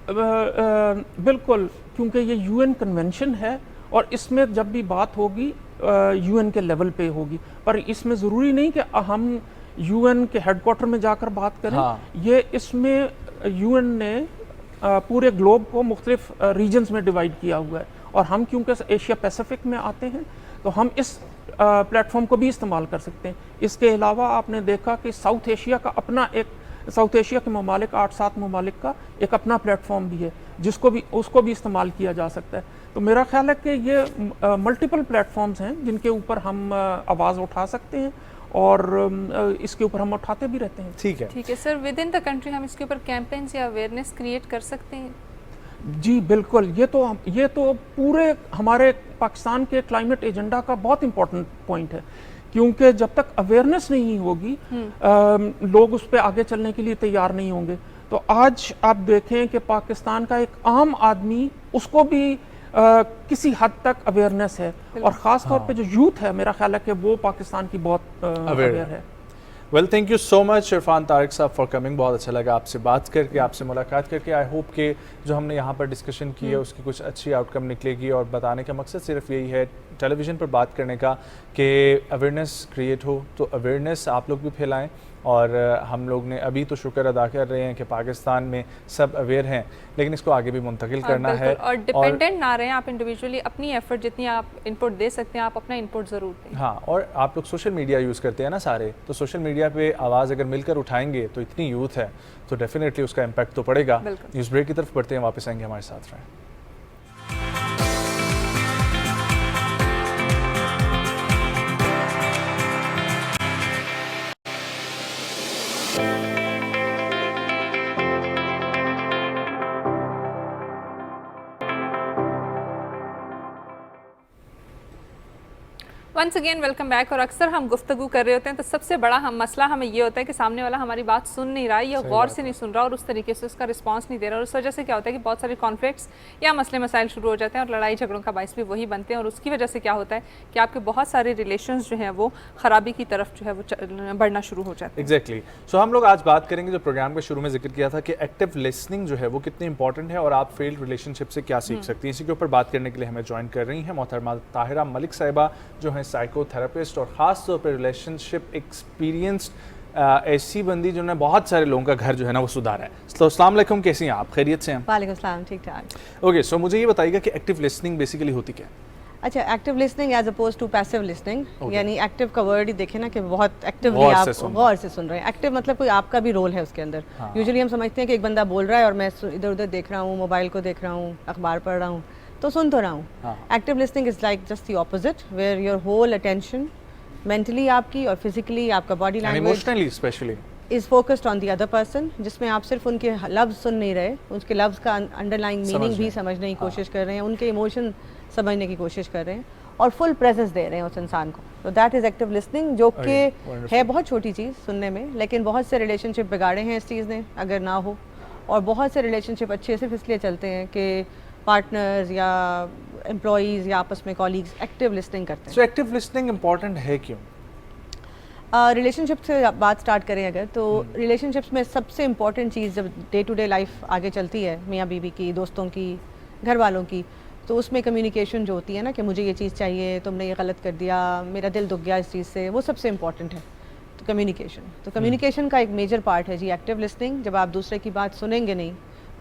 बिल्कुल, क्योंकि ये UN कन्वेंशन है और इसमें जब भी बात होगी UN के लेवल पे होगी, पर इसमें ज़रूरी नहीं कि हम UN के हेडक्वार्टर में जाकर बात करें। ये इसमें UN ने पूरे ग्लोब को मुख्तलिफ रीजन्स में डिवाइड किया हुआ है, और हम क्योंकि एशिया पैसिफिक में आते हैं तो हम इस प्लेटफॉर्म को भी इस्तेमाल कर सकते हैं। इसके अलावा आपने देखा कि साउथ एशिया का अपना एक, साउथ एशिया के ममालिक 8-7 ममालिक का एक अपना प्लेटफॉर्म भी है उसको भी इस्तेमाल किया जा सकता है। तो मेरा ख्याल है कि ये मल्टीपल प्लेटफॉर्म्स हैं जिनके ऊपर हम आवाज़ उठा सकते हैं, और इसके ऊपर हम उठाते भी रहते हैं। ठीक है sir, with in the country हम इसके ऊपर कैंपेन्स या अवेयरनेस क्रिएट कर सकते हैं? जी बिल्कुल, ये तो पूरे हमारे पाकिस्तान के क्लाइमेट एजेंडा का बहुत इंपॉर्टेंट पॉइंट है, क्योंकि जब तक अवेयरनेस नहीं होगी लोग उस पर आगे चलने के लिए तैयार नहीं होंगे। तो आज आप देखें कि पाकिस्तान का एक आम आदमी, उसको भी किसी हद तक अवेयरनेस है, और ख़ास तौर पे जो यूथ है, मेरा ख्याल है कि वो पाकिस्तान की बहुत अवेयर है। Well, thank you so much Irfan Tariq साहब फॉर कमिंग। बहुत अच्छा लगा आपसे बात करके, आपसे मुलाकात करके। आई होप कि जो हमने यहाँ पर डिस्कशन की है उसकी कुछ अच्छी आउटकम निकलेगी, और बताने का मकसद सिर्फ यही है टेलीविज़न पर बात करने का कि अवेयरनेस क्रिएट हो, तो अवेयरनेस आप लोग भी फैलाएं। और हम लोग ने अभी तो शुक्र अदा कर रहे हैं कि पाकिस्तान में सब अवेयर हैं, लेकिन इसको आगे भी मुंतकिल करना है, और डिपेंडेंट ना रहें आप इंडिविजुअली। अपनी एफर्ट जितनी आप इनपुट दे सकते हैं, आप अपना इनपुट ज़रूर दें। हाँ, और आप लोग सोशल मीडिया यूज़ करते हैं ना सारे, तो सोशल मीडिया पे आवाज़ अगर मिलकर उठाएंगे तो इतनी यूथ है तो डेफिनेटली उसका इम्पैक्ट तो पड़ेगा। न्यूज़ ब्रेक की तरफ बढ़ते हैं, वापस आएंगे, हमारे साथ रहें। Once again welcome back. और अक्सर हम गुफ्तगू कर रहे होते हैं तो सबसे बड़ा मसला हमें ये होता है कि सामने वाला हमारी बात सुन नहीं रहा है, या गौर से नहीं सुन रहा, और उस तरीके से उसका रिस्पांस नहीं दे रहा, और उस वजह से क्या होता है कि बहुत सारे कॉन्फ्लिक्ट्स या मसले मसाइल शुरू हो जाते हैं, और लड़ाई झगड़ों का बायस भी वही बनते हैं, और उसकी वजह से क्या होता है कि आपके बहुत सारे रिलेशंस जो हैं वो ख़राबी की तरफ जो है वो बढ़ना शुरू हो जाते हैं। एग्जैक्टली। सो हम लोग आज बात करेंगे, जो प्रोग्राम के शुरू में जिक्र किया था कि एक्टिव लिसनिंग जो है वो कितनी इंपॉर्टेंट है, और आप फेल्ड रिलेशनशिप से क्या सीख सकती हैं। इसी के ऊपर बात करने के लिए हमें ज्वाइन कर रही हैं मोहतरमा ताहिरा मलिक साहिबा, जो हैं साइकोथेरेपिस्ट और ख़ास तौर पर रिलेशनशिप एक्सपीरियंस्ड ऐसी बंदी जिन्होंने बहुत सारे लोगों का घर जो है ना वो सुधारा है। तो अस्सलाम वालेकुम, कैसी हैं आप? खैरियत से हैं? वालेकुम सलाम, ठीक ठाक। ओके, सो मुझे ये बताइएगा कि एक्टिव लिसनिंग बेसिकली होती क्या है? अच्छा, active listening as opposed to passive listening, यानी एक्टिव का वर्ड ही देखे ना कि बहुत एक्टिवली आप गौर से सुन रहे हैं। एक्टिव मतलब कोई आपका भी रोल है उसके अंदर। यूजुअली हम समझते हैं कि एक बंदा बोल रहा है और मैं इधर उधर देख रहा हूँ, मोबाइल को देख रहा हूँ, अखबार पढ़ रहा हूँ, तो सुन तो रहा हूँ। Active listening is like just the opposite, where your whole attention mentally आपकी और फिजिकली आपका body language emotionally specially is focused on the other person, जिसमें आप सिर्फ उनके लफ्ज़ सुन नहीं रहे, उसके लफ्ज़ का अंडरलाइंग मीनिंग भी समझने की कोशिश कर रहे हैं, उनके इमोशन समझने की कोशिश कर रहे हैं, और फुल प्रेजेंस दे रहे हैं उस इंसान को। तो दैट इज़ एक्टिव लिसनिंग, जो कि है बहुत छोटी चीज़ सुनने में, लेकिन बहुत से रिलेशनशिप बिगाड़े हैं इस चीज़ ने अगर ना हो, और बहुत से रिलेशनशिप अच्छे सिर्फ इसलिए चलते हैं कि पार्टनर्स या एम्प्लॉइज़ या आपस में कॉलीग्स एक्टिव लिसनिंग करते हैं। सो एक्टिव लिसनिंग इम्पॉर्टेंट है क्यों? रिलेशनशिप से बात स्टार्ट करें अगर, तो रिलेशनशिप्स में सबसे इम्पॉर्टेंट चीज़ जब डे टू डे लाइफ आगे चलती है, मियाँ बीवी की, दोस्तों की, घर वालों की, तो उसमें कम्युनिकेशन जो होती है ना कि मुझे ये चीज़ चाहिए, तुमने ये गलत कर दिया, मेरा दिल दुख गया इस चीज़ से, वो सबसे इम्पॉर्टेंट है। तो कम्युनिकेशन, तो कम्युनिकेशन का एक मेजर पार्ट है जी एक्टिव लिसनिंग। जब आप दूसरे की बात सुनेंगे नहीं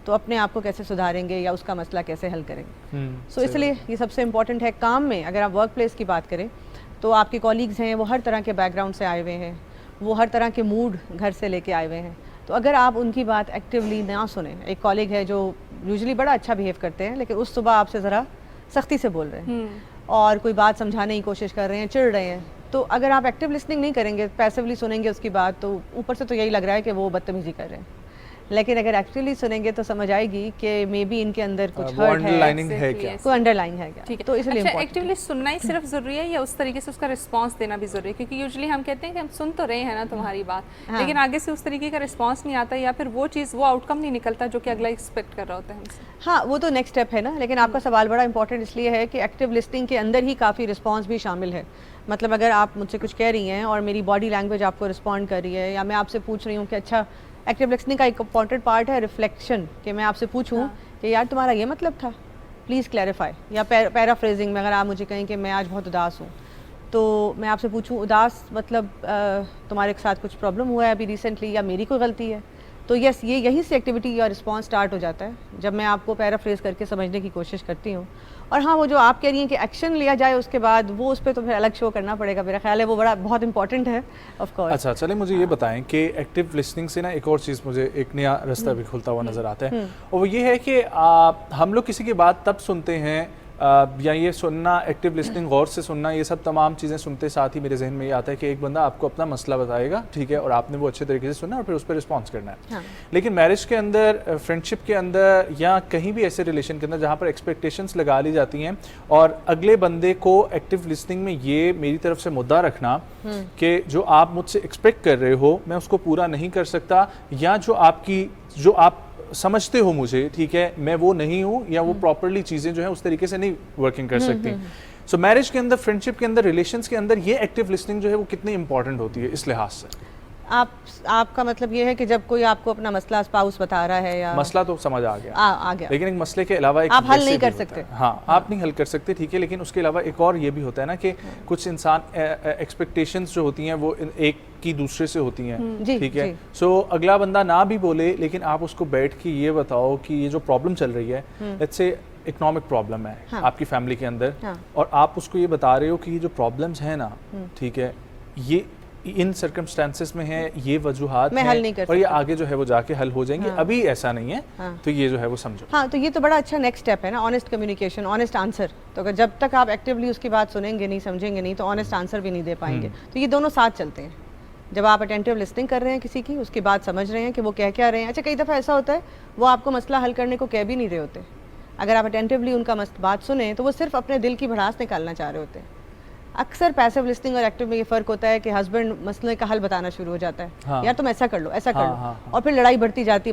तो अपने आप को कैसे सुधारेंगे या उसका मसला कैसे हल करेंगे। सो इसलिए ये सबसे इम्पॉर्टेंट है। काम में अगर आप वर्क प्लेस की बात करें तो आपके कॉलीग्स हैं, वो हर तरह के बैकग्राउंड से आए हुए हैं, वो हर तरह के मूड घर से लेके आए हुए हैं, तो अगर आप उनकी बात एक्टिवली ना सुने, एक कॉलीग है जो यूजुअली बड़ा अच्छा बिहेव करते हैं लेकिन उस सुबह आपसे ज़रा सख्ती से बोल रहे हैं और कोई बात समझाने की कोशिश कर रहे हैं, चिढ़ रहे हैं, तो अगर आप एक्टिव लिसनिंग नहीं करेंगे, पैसिवली सुनेंगे उसकी बात, तो ऊपर से तो यही लग रहा है कि वो बदतमीज़ी कर रहे हैं, लेकिन अगर एक्चुअली सुनेंगे तो समझ आएगी कि मे बी इनके अंदर कुछ वो हर्ट है, अंडरलाइनिंग है क्या? कोई अंडरलाइन है क्या। ठीक है, तो इसलिए अच्छा important एक्टिवली सुनना ही सिर्फ ज़रूरी है या उस तरीके से उसका रिस्पांस देना भी ज़रूरी है? क्योंकि यूजुअली हम कहते हैं कि हम सुन तो रहे हैं ना तुम्हारी बात, लेकिन आगे से उस तरीके का रिस्पांस नहीं आता या फिर वो चीज़ वो आउटकम नहीं निकलता जो कि अगला एक्सपेक्ट कर रहा होता है हमसे। हाँ, वो तो नेक्स्ट स्टेप है ना, लेकिन आपका सवाल बड़ा इंपॉर्टेंट इसलिए है कि एक्टिव लिस्टिंग के अंदर ही काफ़ी रिस्पांस भी शामिल है। मतलब अगर आप मुझसे कुछ कह रही हैं और मेरी बॉडी लैंग्वेज आपको रिस्पॉन्ड कर रही है, या मैं आपसे पूछ रही हूँ कि अच्छा, एक्टिव लिस्टिंग का एक इंपॉर्टेंट पार्ट है रिफ्लेक्शन, कि मैं आपसे पूछूं कि यार तुम्हारा ये मतलब था, प्लीज़ क्लैरिफाई, या पैराफ्रेजिंग में अगर आप मुझे कहें कि मैं आज बहुत उदास हूँ, तो मैं आपसे पूछूं उदास मतलब तुम्हारे साथ कुछ प्रॉब्लम हुआ है अभी रिसेंटली, या मेरी कोई गलती है, तो यस, ये यहीं से एक्टिविटी या रिस्पांस स्टार्ट हो जाता है जब मैं आपको पैराफ्रेज करके समझने की कोशिश करती हूँ। और हाँ, वो जो आप कह रही हैं कि एक्शन लिया जाए उसके बाद, वो उस पर तो फिर अलग शो करना पड़ेगा, मेरा ख्याल है वो बड़ा बहुत इंपॉर्टेंट है ऑफ कोर्स। अच्छा, चलिए मुझे ये बताएं कि एक्टिव लिसनिंग से ना एक और चीज़ मुझे एक नया रास्ता भी खुलता हुआ नज़र आता है, और वो ये है कि हम लोग किसी की बात तब सुनते हैं या ये सुनना, एक्टिव लिसनिंग, गौर से सुनना, ये सब तमाम चीज़ें सुनते साथ ही मेरे जहन में ये आता है कि एक बंदा आपको अपना मसला बताएगा, ठीक है, और आपने वो अच्छे तरीके से सुनना और फिर उस पर रिस्पॉन्स करना है। हाँ। लेकिन मैरिज के अंदर, फ्रेंडशिप के अंदर, या कहीं भी ऐसे रिलेशन के अंदर जहाँ पर एक्सपेक्टेशंस लगा ली जाती हैं, और अगले बंदे को एक्टिव लिसनिंग में ये मेरी तरफ से मुद्दा रखना कि जो आप मुझसे एक्सपेक्ट कर रहे हो मैं उसको पूरा नहीं कर सकता, या जो आप समझते हो मुझे, ठीक है, मैं वो नहीं हूँ, या वो प्रॉपरली चीज़ें जो है उस तरीके से नहीं वर्किंग कर सकती। सो मैरिज के अंदर, फ्रेंडशिप के अंदर, रिलेशंस के अंदर ये एक्टिव लिसनिंग जो है वो कितनी इंपॉर्टेंट होती है इस लिहाज से? आपका मतलब ये है कि जब कोई आपको अपना मसला स्पाउस बता रहा है, या मसला तो समझ आ गया, आ गया, लेकिन एक मसले के अलावा एक आप हल वैसे नहीं भी कर होता सकते। है। हाँ, आप नहीं हल कर सकते, ठीक है, लेकिन उसके अलावा एक और ये भी होता है ना कि कुछ इंसान एक्सपेक्टेशंस जो होती हैं वो एक की दूसरे से होती हैं, ठीक है। सो अगला बंदा ना भी बोले, लेकिन आप उसको बैठ के ये बताओ कि ये जो प्रॉब्लम चल रही है, लेट्स से इकोनॉमिक प्रॉब्लम है आपकी फैमिली के अंदर, और आप उसको ये बता रहे हो कि ये जो प्रॉब्लम्स हैं ना, ठीक है, ये इन सर्कमस्टेंसेस में है, ये वजूहात मैं हल नहीं कर और ये आगे जो है वो जाके हल हो जाएंगे, अभी ऐसा नहीं है, तो ये जो है वो समझो। हाँ, तो ये तो बड़ा अच्छा नेक्स्ट स्टेप है ना, ऑनेस्ट कम्युनिकेशन, ऑनेस्ट आंसर। तो अगर जब तक आप एक्टिवली उसकी बात सुनेंगे नहीं, समझेंगे नहीं, तो ऑनेस्ट आंसर भी नहीं दे पाएंगे। तो ये दोनों साथ चलते हैं। जब आप अटेंटिव लिसनिंग कर रहे हैं किसी की, उसकी बात समझ रहे हैं कि वो कह क्या रहे हैं। अच्छा, कई दफ़ा ऐसा होता है वो आपको मसला हल करने को कह भी नहीं रहे होते। अगर आप अटेंटिवली उनका बात सुने तो वो सिर्फ अपने दिल की भड़ास निकालना चाह रहे होते हैं। अक्सर पैसिव लिसनिंग और एक्टिव में ये फ़र्क होता है कि हस्बैंड मसले का हल बताना शुरू हो जाता है, हाँ। यार तुम ऐसा कर लो, ऐसा कर लो, और फिर लड़ाई बढ़ती जाती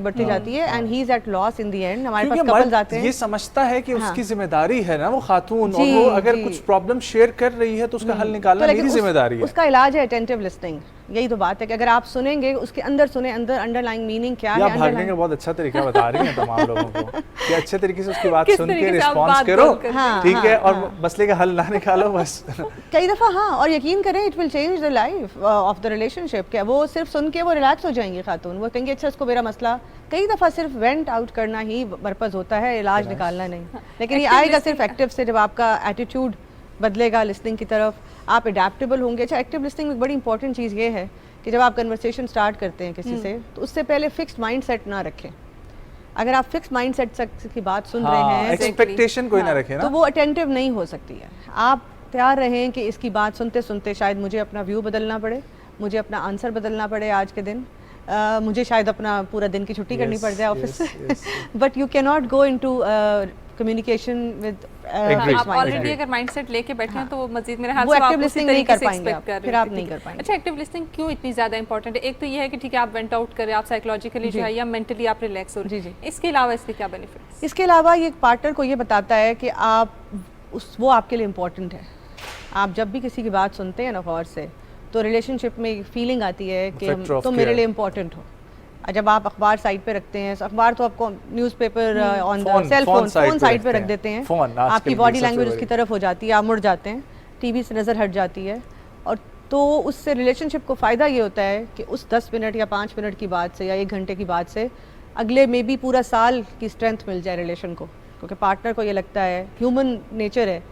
है, and he is at loss in the end. हमारे पास कपल्स आते हैं, ये समझता है कि उसकी जिम्मेदारी है ना वो खातून, और वो अगर कुछ प्रॉब्लम शेयर कर रही है तो उसका हल निकालना मेरी जिम्मेदारी है। उसका इलाज है अटेंटिव लिसनिंग। यही तो बात है कि अगर आप सुनेंगे, उसके अंदर सुने, अंदर अंडरलाइंग मीनिंग क्या है। भागने का बहुत अच्छा तरीका बता रही हैं तमाम लोगों को कि अच्छे तरीके से उसकी बात सुन के रिस्पॉन्स करो, ठीक है, और मसले का हल ना निकालो बस। कई दफ़ा हाँ, और यकीन करें it will change the life of the relationship. क्या वो सिर्फ सुन के वो रिलैक्स हो जाएंगी खातून, वो कहेंगे अच्छा इसको मेरा मसला। कई दफ़ा सिर्फ वेंट आउट करना ही पर्पज़ होता है, इलाज निकालना नहीं। लेकिन ये आएगा सिर्फ एक्टिव से, जब आपका एटीट्यूड बदलेगा लिसनिंग की तरफ, आप अडेप्टेबल होंगे। अच्छा, एक्टिव लिसनिंग में एक बड़ी इंपॉर्टेंट चीज़ ये है कि जब आप कन्वर्सेशन स्टार्ट करते हैं किसी से, तो उससे पहले फिक्स्ड माइंड सेट ना रखें। अगर आप फिक्स माइंड सेट की बात सुन रहे हैं, एक्सपेक्टेशन कोई ना रखें ना, तो वो अटेंटिव नहीं हो सकती है। आप तैयार रहें कि इसकी बात सुनते सुनते शायद मुझे अपना व्यू बदलना पड़े, मुझे अपना आंसर बदलना पड़े आज के दिन, मुझे शायद अपना पूरा दिन की छुट्टी करनी पड़ जाए ऑफिस से, but you can not go into communication with आप ऑलरेडी अगर माइंडसेट लेके बैठे हैं तो वो मजीद मेरे हाल से एक्टिव लिसनिंग नहीं कर पाएंगे, फिर आप नहीं कर पाएंगे। अच्छा, एक्टिव लिसनिंग क्यों इतनी ज़्यादा इंपॉर्टेंट है? एक तो ये है कि ठीक है आप वेंट आउट करें, आप साइकोलॉजिकली जो है या मेंटली आप रिलैक्स हो। जी, इसके अलावा इसके क्या बेनिफिट्स? इसके अलावा ये पार्टनर को ये बताता है कि आप वो आपके लिए इम्पोर्टेंट है। आप जब भी किसी की बात सुनते हैं ना गौर से, तो रिलेशनशिप में फीलिंग आती है कि तुम मेरे लिए इम्पोर्टेंट हो। जब आप अखबार साइड पे रखते हैं, अखबार तो आपको newspaper on the cell phone side पे रख देते हैं, आपकी बॉडी लैंग्वेज उसकी तरफ हो जाती है, आप मुड़ जाते हैं, टीवी से नज़र हट जाती है, और तो उससे रिलेशनशिप को फ़ायदा ये होता है कि उस 10 मिनट या 5 मिनट की बात से या 1 घंटे की बात से अगले में भी पूरा साल की स्ट्रेंथ मिल जाए रिलेशन को। क्योंकि पार्टनर को ये लगता है, ह्यूमन नेचर है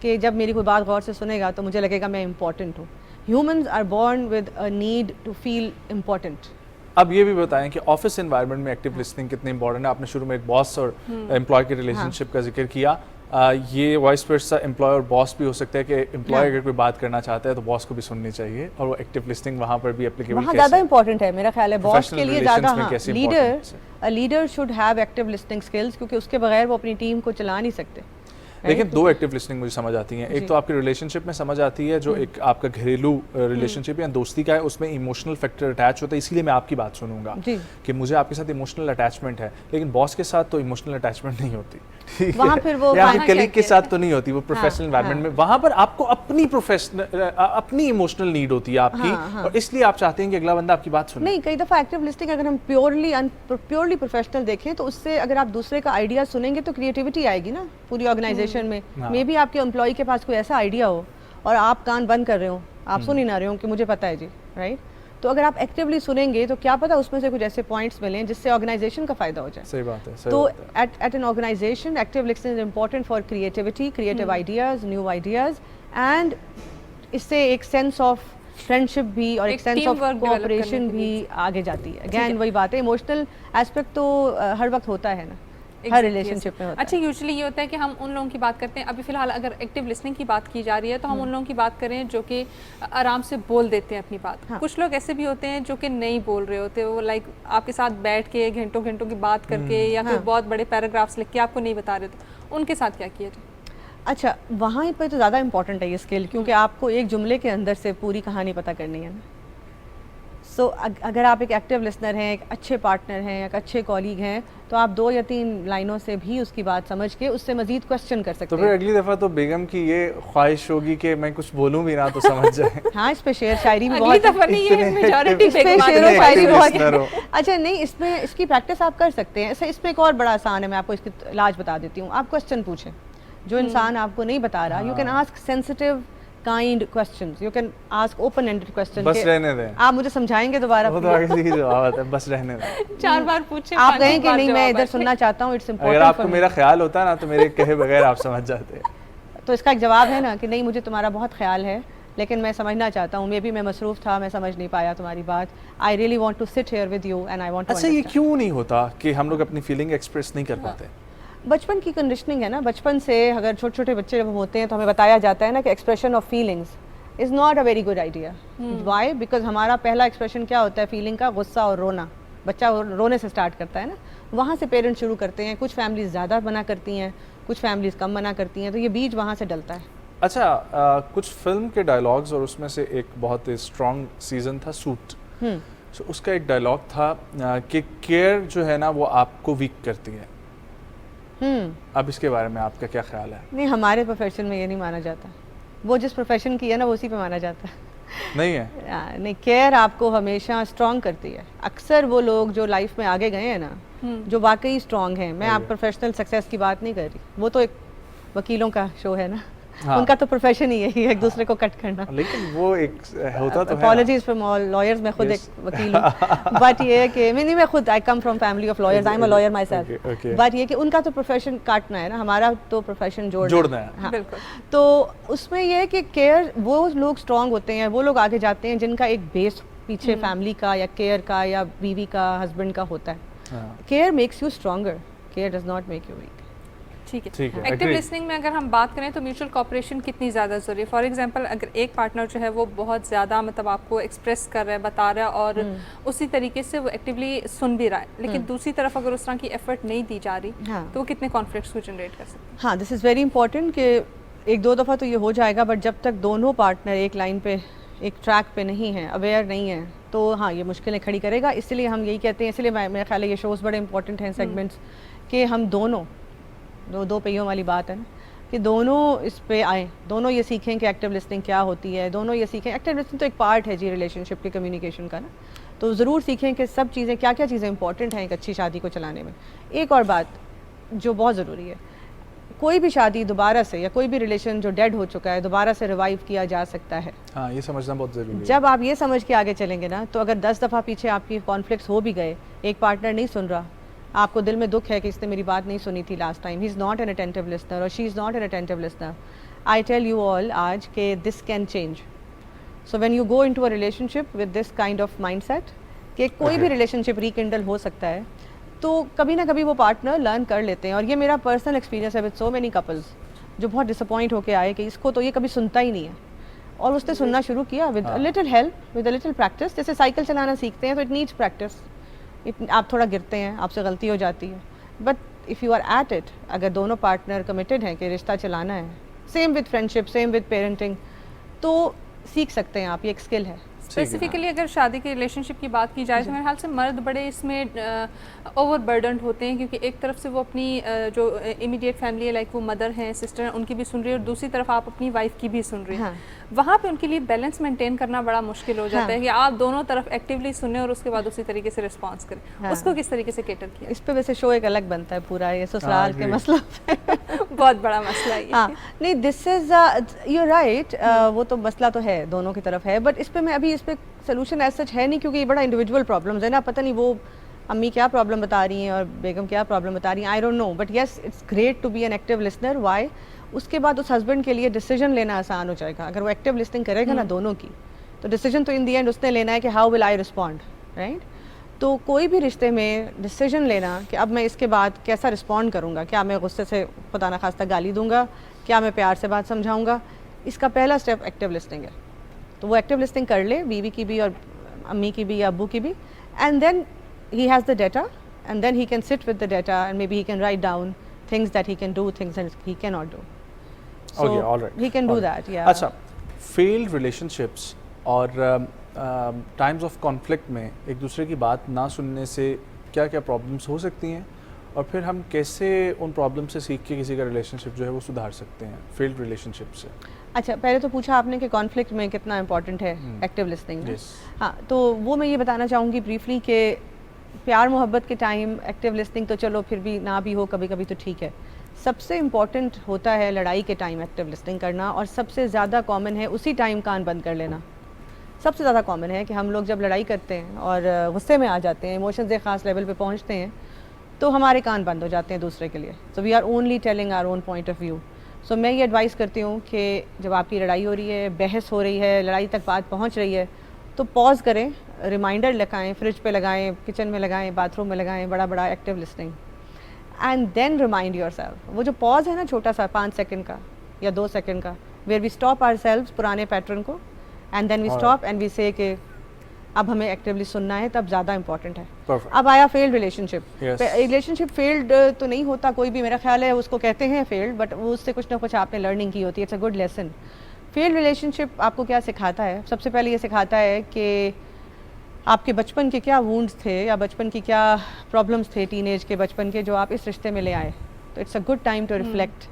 कि जब मेरी कोई बात गौर से सुनेगा तो मुझे लगेगा मैं इम्पॉर्टेंट हूँ। Humans are born with a need to feel important. अब ये भी बताएं कि ऑफिस एनवायरनमेंट में एक्टिव लिसनिंग कितनी इंपॉर्टेंट है? आपने शुरू में एक बॉस और एम्प्लॉय के रिलेशनशिप का जिक्र किया, ये वाइस वर्सा एम्प्लॉय और बॉस भी हो सकता है कि एम्प्लॉय अगर कोई बात करना चाहता है तो बॉस को भी सुननी चाहिए, और वो एक्टिव लिसनिंग वहाँ पर भी एप्लीकेबल वहाँ ज़्यादा इंपॉर्टेंट है मेरा ख्याल है, बॉस के लिए ज़्यादा। हाँ, leader should have active listening skills, क्योंकि उसके बगैर वो अपनी टीम को चला नहीं सकते। लेकिन दो एक्टिव लिसनिंग मुझे समझ आती हैं। एक तो आपके रिलेशनशिप में समझ आती है, जो एक आपका घरेलू रिलेशनशिप या दोस्ती का है, उसमें इमोशनल फैक्टर अटैच होता है, इसीलिए मैं आपकी बात सुनूंगा कि मुझे आपके साथ इमोशनल अटैचमेंट है। लेकिन बॉस के साथ तो इमोशनल अटैचमेंट नहीं होती, वहाँ फिर वो या फिर कलीग के साथ तो नहीं होती, वो प्रोफेशनल एनवायरनमेंट में वहाँ पर आपको अपनी अपनी इमोशनल नीड होती है आपकी, और इसलिए आप चाहते हैं कि अगला बंदा आपकी बात सुने। नहीं, कई दफ़ा एक्टिव लिसनिंग अगर हम प्योरली प्रोफेशनल देखें तो उससे अगर आप दूसरे का आइडिया सुनेंगे तो क्रिएटिविटी आएगी ना पूरी ऑर्गेनाइजेशन में। मे बी आपके एम्प्लॉय के पास कोई ऐसा आइडिया हो और आप कान बंद कर रहे हो, आप सुन ही ना रहे हो कि मुझे पता है जी, राइट। तो अगर आप एक्टिवली सुनेंगे तो क्या पता उसमें से कुछ ऐसे पॉइंट्स मिलें जिससे ऑर्गेनाइजेशन का फायदा हो जाए। सही बात है। तो at an organization active listening is important for creativity, creative ideas, new ideas, and इससे एक सेंस ऑफ फ्रेंडशिप भी और एक सेंस ऑफ कोऑपरेशन भी आगे जाती है। अगेन वही बात है, इमोशनल एस्पेक्ट तो हर वक्त होता है ना, हर रिलेशनशिप में होता है। अच्छा, यूजुअली ये होता है कि हम उन लोगों की बात करते हैं, अभी फिलहाल अगर एक्टिव लिसनिंग की बात की जा रही है तो हम उन लोगों की बात करें जो कि आराम से बोल देते हैं अपनी बात। कुछ लोग ऐसे भी होते हैं जो कि नहीं बोल रहे होते, वो लाइक आपके साथ बैठ के घंटों घंटों की बात करके या फिर बहुत बड़े पैराग्राफ्स लिख के आपको नहीं बता रहे थे, उनके साथ क्या किया जाए? अच्छा, वहाँ पे तो ज़्यादा इंपॉर्टेंट है ये स्किल, क्योंकि आपको एक जुमले के अंदर से पूरी कहानी पता करनी है ना। सो अगर आप एक एक्टिव लिसनर हैं, एक अच्छे पार्टनर हैं, एक अच्छे कॉलीग हैं, तो आप 2 या 3 लाइनों से भी उसकी बात समझ के उससे मजीद क्वेश्चन कर सकते हैं। तो फिर अगली दफ़ा तो बेगम की ये ख्वाहिश होगी कि मैं कुछ बोलूँ भी ना तो समझ जाए। हाँ, इस पे शेर शायरी भी बहुत अच्छा नहीं, इसमें इसकी प्रैक्टिस आप कर सकते हैं। ऐसे इसमें एक और बड़ा आसान है, मैं आपको इसकी इलाज बता देती हूँ। आप क्वेश्चन पूछें जो इंसान आपको नहीं बता रहा, you can ask sensitive kind questions, you can ask open ended question. बस रहने दें, आप मुझे समझाएंगे दोबारा? वो तो आगे से ही जवाब है, बस रहने दें। 4 बार पूछे, आप कहें कि नहीं मैं इधर सुनना चाहता हूँ, इट्स इम्पोर्टेंट। अगर आपको मेरा ख्याल होता ना तो मेरे कहे बगैर आप समझ जाते। तो इसका एक जवाब है ना कि नहीं, मुझे तुम्हारा बहुत ख्याल है लेकिन मैं समझना चाहता हूँ, मे बी मैं मसरूफ था, मैं समझ नहीं पाया तुम्हारी बात। I really want to sit here with you and I want to. अच्छा, ये क्यों नहीं होता कि हम लोग अपनी फीलिंग एक्सप्रेस नहीं कर पाते? बचपन की कंडीशनिंग है ना। बचपन से अगर छोटे छोटे बच्चे जब होते हैं तो हमें बताया जाता है ना कि expression of feelings is not a very good idea. Why? Because हमारा पहला एक्सप्रेशन क्या होता है फीलिंग का? गुस्सा और रोना। बच्चा रोने से स्टार्ट करता है ना, वहाँ से पेरेंट्स शुरू करते हैं। कुछ फैमिलीज ज़्यादा मना करती हैं, कुछ फैमिलीज कम मना करती हैं, तो ये बीज वहाँ से डलता है। अच्छा, कुछ फिल्म के डायलॉग्स और उसमें से एक बहुत स्ट्रॉन्ग सीजन था सूट। so, उसका एक डायलॉग था कि केयर जो है ना वो आपको वीक करती है। अब इसके बारे में आपका क्या ख्याल है? नहीं, हमारे प्रोफेशन में ये नहीं माना जाता। वो जिस प्रोफेशन की है ना वो उसी पे माना जाता है। नहीं है? नहीं, केयर आपको हमेशा स्ट्रॉन्ग करती है। अक्सर वो लोग जो लाइफ में आगे गए हैं ना, जो वाकई स्ट्रॉन्ग हैं, मैं आप प्रोफेशनल सक्सेस की बात नहीं कर रही, वो तो एक वकीलों का शो है ना। हाँ। उनका तो प्रोफेशन ही यही है, एक दूसरे को कट करना। लेकिन वो एक होता तो है। अपॉलजीज फ्रॉम ऑल लॉयर्स, मैं खुद एक वकील हूँ। बट ये है कि मैं खुद I come from family of lawyers, I am a lawyer myself. But ये कि उनका तो प्रोफेशन काटना है ना, हमारा तो प्रोफेशन जोड़ना है। हाँ। तो उसमें ये है कि केयर, वो लोग स्ट्रॉन्ग होते हैं, वो लोग आगे जाते हैं जिनका एक बेस पीछे फैमिली का या केयर का या बीवी का, हस्बैंड का होता है। Care makes you stronger, care does not make you weak. ठीक है। एक्टिव लिसनिंग में अगर हम बात करें तो म्यूचुअल कोऑपरेशन कितनी ज़्यादा ज़रूरी है? फॉर एग्जांपल, अगर एक पार्टनर जो है वो बहुत ज़्यादा मतलब आपको एक्सप्रेस कर रहा है, बता रहा है और उसी तरीके से वो एक्टिवली सुन भी रहा है, लेकिन दूसरी तरफ अगर उस तरह की एफर्ट नहीं दी जा रही, तो वो कितने कॉन्फ्लिक्ट्स को जनरेट कर सकते हैं? हाँ, दिस इज़ वेरी इंपॉर्टेंट कि 1-2 दफ़ा तो ये हो जाएगा, बट जब तक दोनों पार्टनर एक लाइन पे, एक ट्रैक पे नहीं है, अवेयर नहीं है, तो हाँ ये मुश्किलें खड़ी करेगा। इसलिए हम यही कहते हैं, इसलिए मेरा ख्याल है ये शोज़ बड़े इंपॉर्टेंट हैं, सेगमेंट्स, कि हम दोनों दो पहियों वाली बात है ना, कि दोनों इस पे आए, दोनों ये सीखें कि एक्टिव लिसनिंग क्या होती है, दोनों ये सीखें। एक्टिव लिसनिंग तो एक पार्ट है जी रिलेशनशिप के कम्युनिकेशन का ना, तो ज़रूर सीखें कि सब चीज़ें, क्या क्या चीज़ें इंपॉर्टेंट हैं एक अच्छी शादी को चलाने में। एक और बात जो बहुत ज़रूरी है, कोई भी शादी दोबारा से या कोई भी रिलेशन जो डेड हो चुका है दोबारा से रिवाइव किया जा सकता है। हाँ, ये समझना बहुत ज़रूरी है। जब आप ये समझ के आगे चलेंगे ना, तो अगर 10 दफ़ा पीछे आपकी कॉन्फ्लिक्ट्स हो भी गए, एक पार्टनर नहीं सुन रहा, आपको दिल में दुख है कि इसने मेरी बात नहीं सुनी थी last time, he is not an attentive listener और she is not an attentive listener, I tell you all आज के this can change. So when you go into a relationship with this kind of mindset कि कोई भी रिलेशनशिप रिकिंडल हो सकता है, तो कभी ना कभी वो पार्टनर लर्न कर लेते हैं। और ये मेरा पर्सनल एक्सपीरियंस है विद सो मेनी कपल्स जो बहुत डिसअपॉइंट होके आए कि इसको तो ये कभी सुनता ही नहीं है, और उसने सुनना शुरू किया with a little help, with a little practice. जैसे साइकिल चलाना सीखते हैं तो इट नीड्स प्रैक्टिस, आप थोड़ा गिरते हैं, आपसे गलती हो जाती है, but if you are at it, अगर दोनों पार्टनर कमिटेड हैं कि रिश्ता चलाना है, same with friendship, same with parenting, तो सीख सकते हैं आप, ये एक स्किल है। स्पेसिफिकली अगर शादी के रिलेशनशिप की बात की जाए तो मेरे ख्याल से मर्द बड़े इसमें ओवर बर्डनड होते हैं, क्योंकि एक तरफ से वो अपनी जो इमीडिएट फैमिली है, लाइक वो मदर हैं, सिस्टर हैं, उनकी भी सुन रही है, और दूसरी तरफ आप अपनी वाइफ की भी सुन रही हैं। हाँ। वहाँ पे उनके लिए बैलेंस मेंटेन करना बड़ा मुश्किल हो जाता है कि आप दोनों तरफ एक्टिवली सुने और उसके बाद उसी तरीके से रिस्पॉन्स करें। हाँ। उसको किस तरीके से केटर किया? इस पे वैसे शो एक अलग बनता है पूरा, ये ससुराल के मसला बहुत बड़ा मसला है ये। हाँ, नहीं, दिस इज यू राइट, वो तो मसला तो है, दोनों की तरफ है, बट इस पे मैं अभी इस पे सोल्यूशन एज सच है नहीं, क्योंकि ये बड़ा इंडिविजुअल प्रॉब्लम्स है ना, पता नहीं वो अम्मी क्या प्रॉब्लम बता रही हैं और बेगम क्या प्रॉब्लम बता रही हैं, I don't know, but yes it's great to be an active listener. Why? उसके बाद उस हस्बैंड के लिए डिसीजन लेना आसान हो जाएगा अगर वो एक्टिव लिसनिंग करेगा ना दोनों की, तो डिसीजन तो इन दी एंड उसने लेना है कि how will I respond, right? तो कोई भी रिश्ते में डिसीजन लेना कि अब मैं इसके बाद कैसा रिस्पॉन्ड करूँगा, क्या मैं गुस्से से खुदा न खास्ता गाली दूंगा, क्या मैं प्यार से बात समझाऊंगा, इसका पहला स्टेप एक्टिव लिसनिंग है। तो वो एक्टिव लिसनिंग कर ले, बीवी की भी और अम्मी की भी या अब्बू की भी, and then he has the data, and then he can sit with the data and maybe he can write down things that he can do, things that he cannot do. So Okay, all right. he can do that, yeah. अच्छा, failed relationships और times of conflict में एक दूसरे की बात ना सुनने से क्या क्या प्रॉब्लम्स हो सकती हैं, और फिर हम कैसे उन प्रॉब्लम से सीख के किसी का रिलेशनशिप जो है वो सुधार सकते हैं फेल्ड रिलेशनशिप से? अच्छा, पहले तो पूछा आपने कि कॉन्फ्लिक्ट में कितना इंपॉर्टेंट है एक्टिव लिसनिंग। Yes. हाँ, तो वो मैं ये बताना चाहूँगी ब्रीफली कि प्यार मोहब्बत के टाइम एक्टिव लिसनिंग तो चलो फिर भी ना भी हो कभी कभी तो ठीक है, सबसे इम्पॉर्टेंट होता है लड़ाई के टाइम एक्टिव लिसनिंग करना, और सबसे ज़्यादा कॉमन है उसी टाइम कान बंद कर लेना। सबसे ज़्यादा कॉमन है कि हम लोग जब लड़ाई करते हैं और गुस्से में आ जाते हैं, इमोशंस एक ख़ास लेवल पे पहुंचते हैं, तो हमारे कान बंद हो जाते हैं दूसरे के लिए। So we are only telling our own point of view. So मैं ये एडवाइस करती हूँ कि जब आपकी लड़ाई हो रही है, बहस हो रही है, लड़ाई तक बात पहुँच रही है, तो पॉज करें, रिमाइंडर लगाएं, फ्रिज पे लगाएं, किचन में लगाएं, बाथरूम में लगाएं, बड़ा बड़ा active listening, and then remind yourself. वो जो पॉज है ना छोटा सा 5 सेकंड का या 2 सेकंड का, वेयर वी स्टॉप आवरसेल्व्स पुराने पैटर्न को, and then we stop and we say कि अब हमें एक्टिवली सुनना है, तब ज़्यादा इंपॉर्टेंट है। Perfect. अब आया failed relationship. Yes. Relationship failed तो नहीं होता कोई भी, मेरा ख्याल है उसको कहते हैं फेल्ड, बट वो उससे कुछ ना कुछ आपने लर्निंग की होती है, it's a good lesson. Failed relationship आपको क्या सिखाता है? सबसे पहले ये सिखाता है कि आपके बचपन के क्या वुंड्स थे या बचपन की क्या प्रॉब्लम्स थे, टीनेज के बचपन के, जो आप इस रिश्ते में ले आए। तो it's a good time to reflect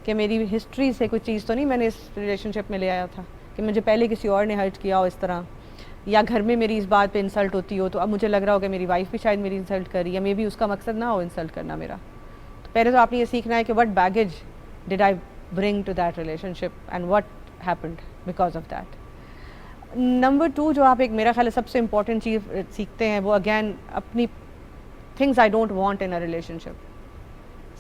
कि मेरी हिस्ट्री से कुछ चीज़ तो नहीं मैंने इस रिलेशनशिप में ले आया था, कि मुझे पहले किसी और ने हर्ट किया हो इस तरह, या घर में मेरी इस बात पे इंसल्ट होती हो तो अब मुझे लग रहा हो कि मेरी वाइफ भी शायद मेरी इंसल्ट करी, या मे बी उसका मकसद ना हो इंसल्ट करना मेरा। तो पहले तो आपने ये सीखना है कि what baggage did I bring to that relationship and what happened because of that. Number 2 जो आप एक मेरा ख्याल है सबसे इंपॉर्टेंट चीज़ सीखते हैं, वो अगेन अपनी things I don't want in a relationship.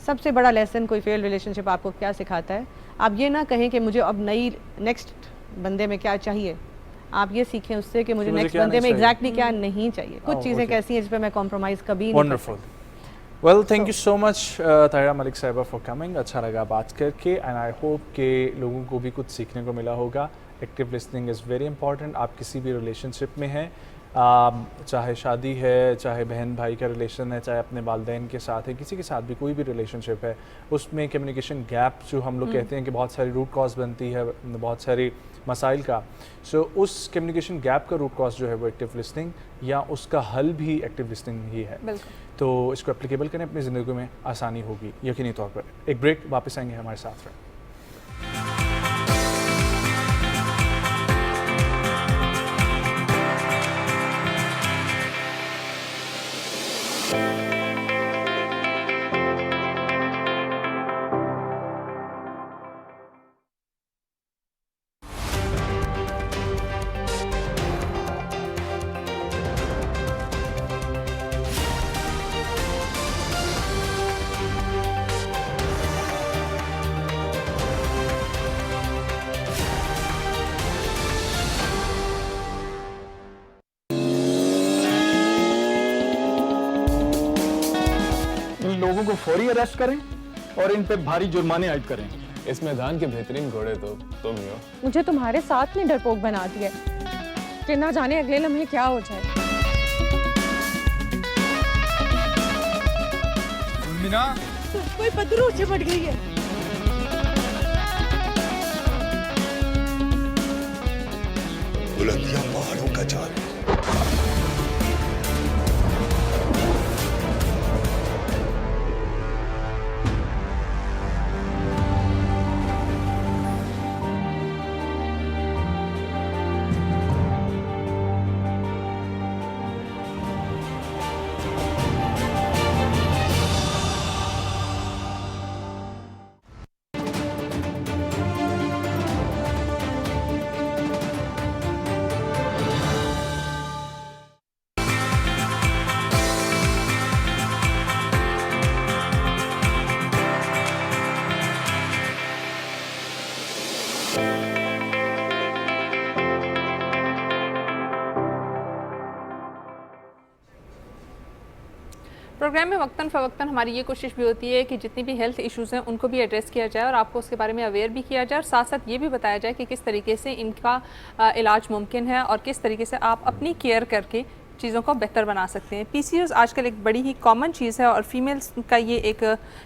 सबसे बड़ा लेसन कोई फेल रिलेशनशिप आपको क्या सिखाता है? आप ये ना कहें कि मुझे अब नई नेक्स्ट बंदे में क्या चाहिए, आप ये सीखें उससे कि मुझे नेक्स्ट बंदे में एग्जैक्टली क्या नहीं चाहिए। कुछ चीज़ें कैसी हैं जिस पे मैं कॉम्प्रोमाइज़ कभी नहीं Wonderful. Well, thank you so much, Tahira Malik साहिबा for coming. अच्छा लगा बात करके, and I hope कि लोगों को भी कुछ सीखने को मिला होगा। Active listening is very important. आप किसी भी रिलेशनशिप में हैं, चाहे शादी है, चाहे बहन भाई का रिलेशन है, चाहे अपने वालिदैन के साथ है, किसी के साथ भी कोई भी रिलेशनशिप है, उसमें कम्युनिकेशन गैप जो हम लोग कहते हैं कि बहुत सारी रूट कॉज बनती है बहुत सारी मसाइल का। सो उस कम्युनिकेशन गैप का रूट कॉज जो है वो एक्टिव लिसनिंग, या उसका हल भी एक्टिव लिसनिंग ही है। तो इसको एप्लीकेबल करें अपनी ज़िंदगी में, आसानी होगी यकीनी तौर पर। एक ब्रेक, वापस आएंगे हमारे साथ रहें। इन लोगों को फौरी अरेस्ट करें और इन पे भारी जुर्माने आयद करें। इस मैदान के बेहतरीन घोड़े तो तुम ही हो। मुझे तुम्हारे साथ ने डरपोक बना दिया कि ना जाने अगले लम्हे क्या हो जाए। मीना, कोई पत्थरों से चिपट गई है। बुलंदियां पहाड़ों का जाल है। प्रोग्राम में वक्तन फ़वक्तन हमारी ये कोशिश भी होती है कि जितनी भी हेल्थ इश्यूज़ हैं उनको भी एड्रेस किया जाए और आपको उसके बारे में अवेयर भी किया जाए और साथ साथ ये भी बताया जाए कि किस तरीके से इनका इलाज मुमकिन है और किस तरीके से आप अपनी केयर करके चीज़ों को बेहतर बना सकते हैं। PCOS आजकल एक बड़ी ही कॉमन चीज़ है और फीमेल्स का ये एक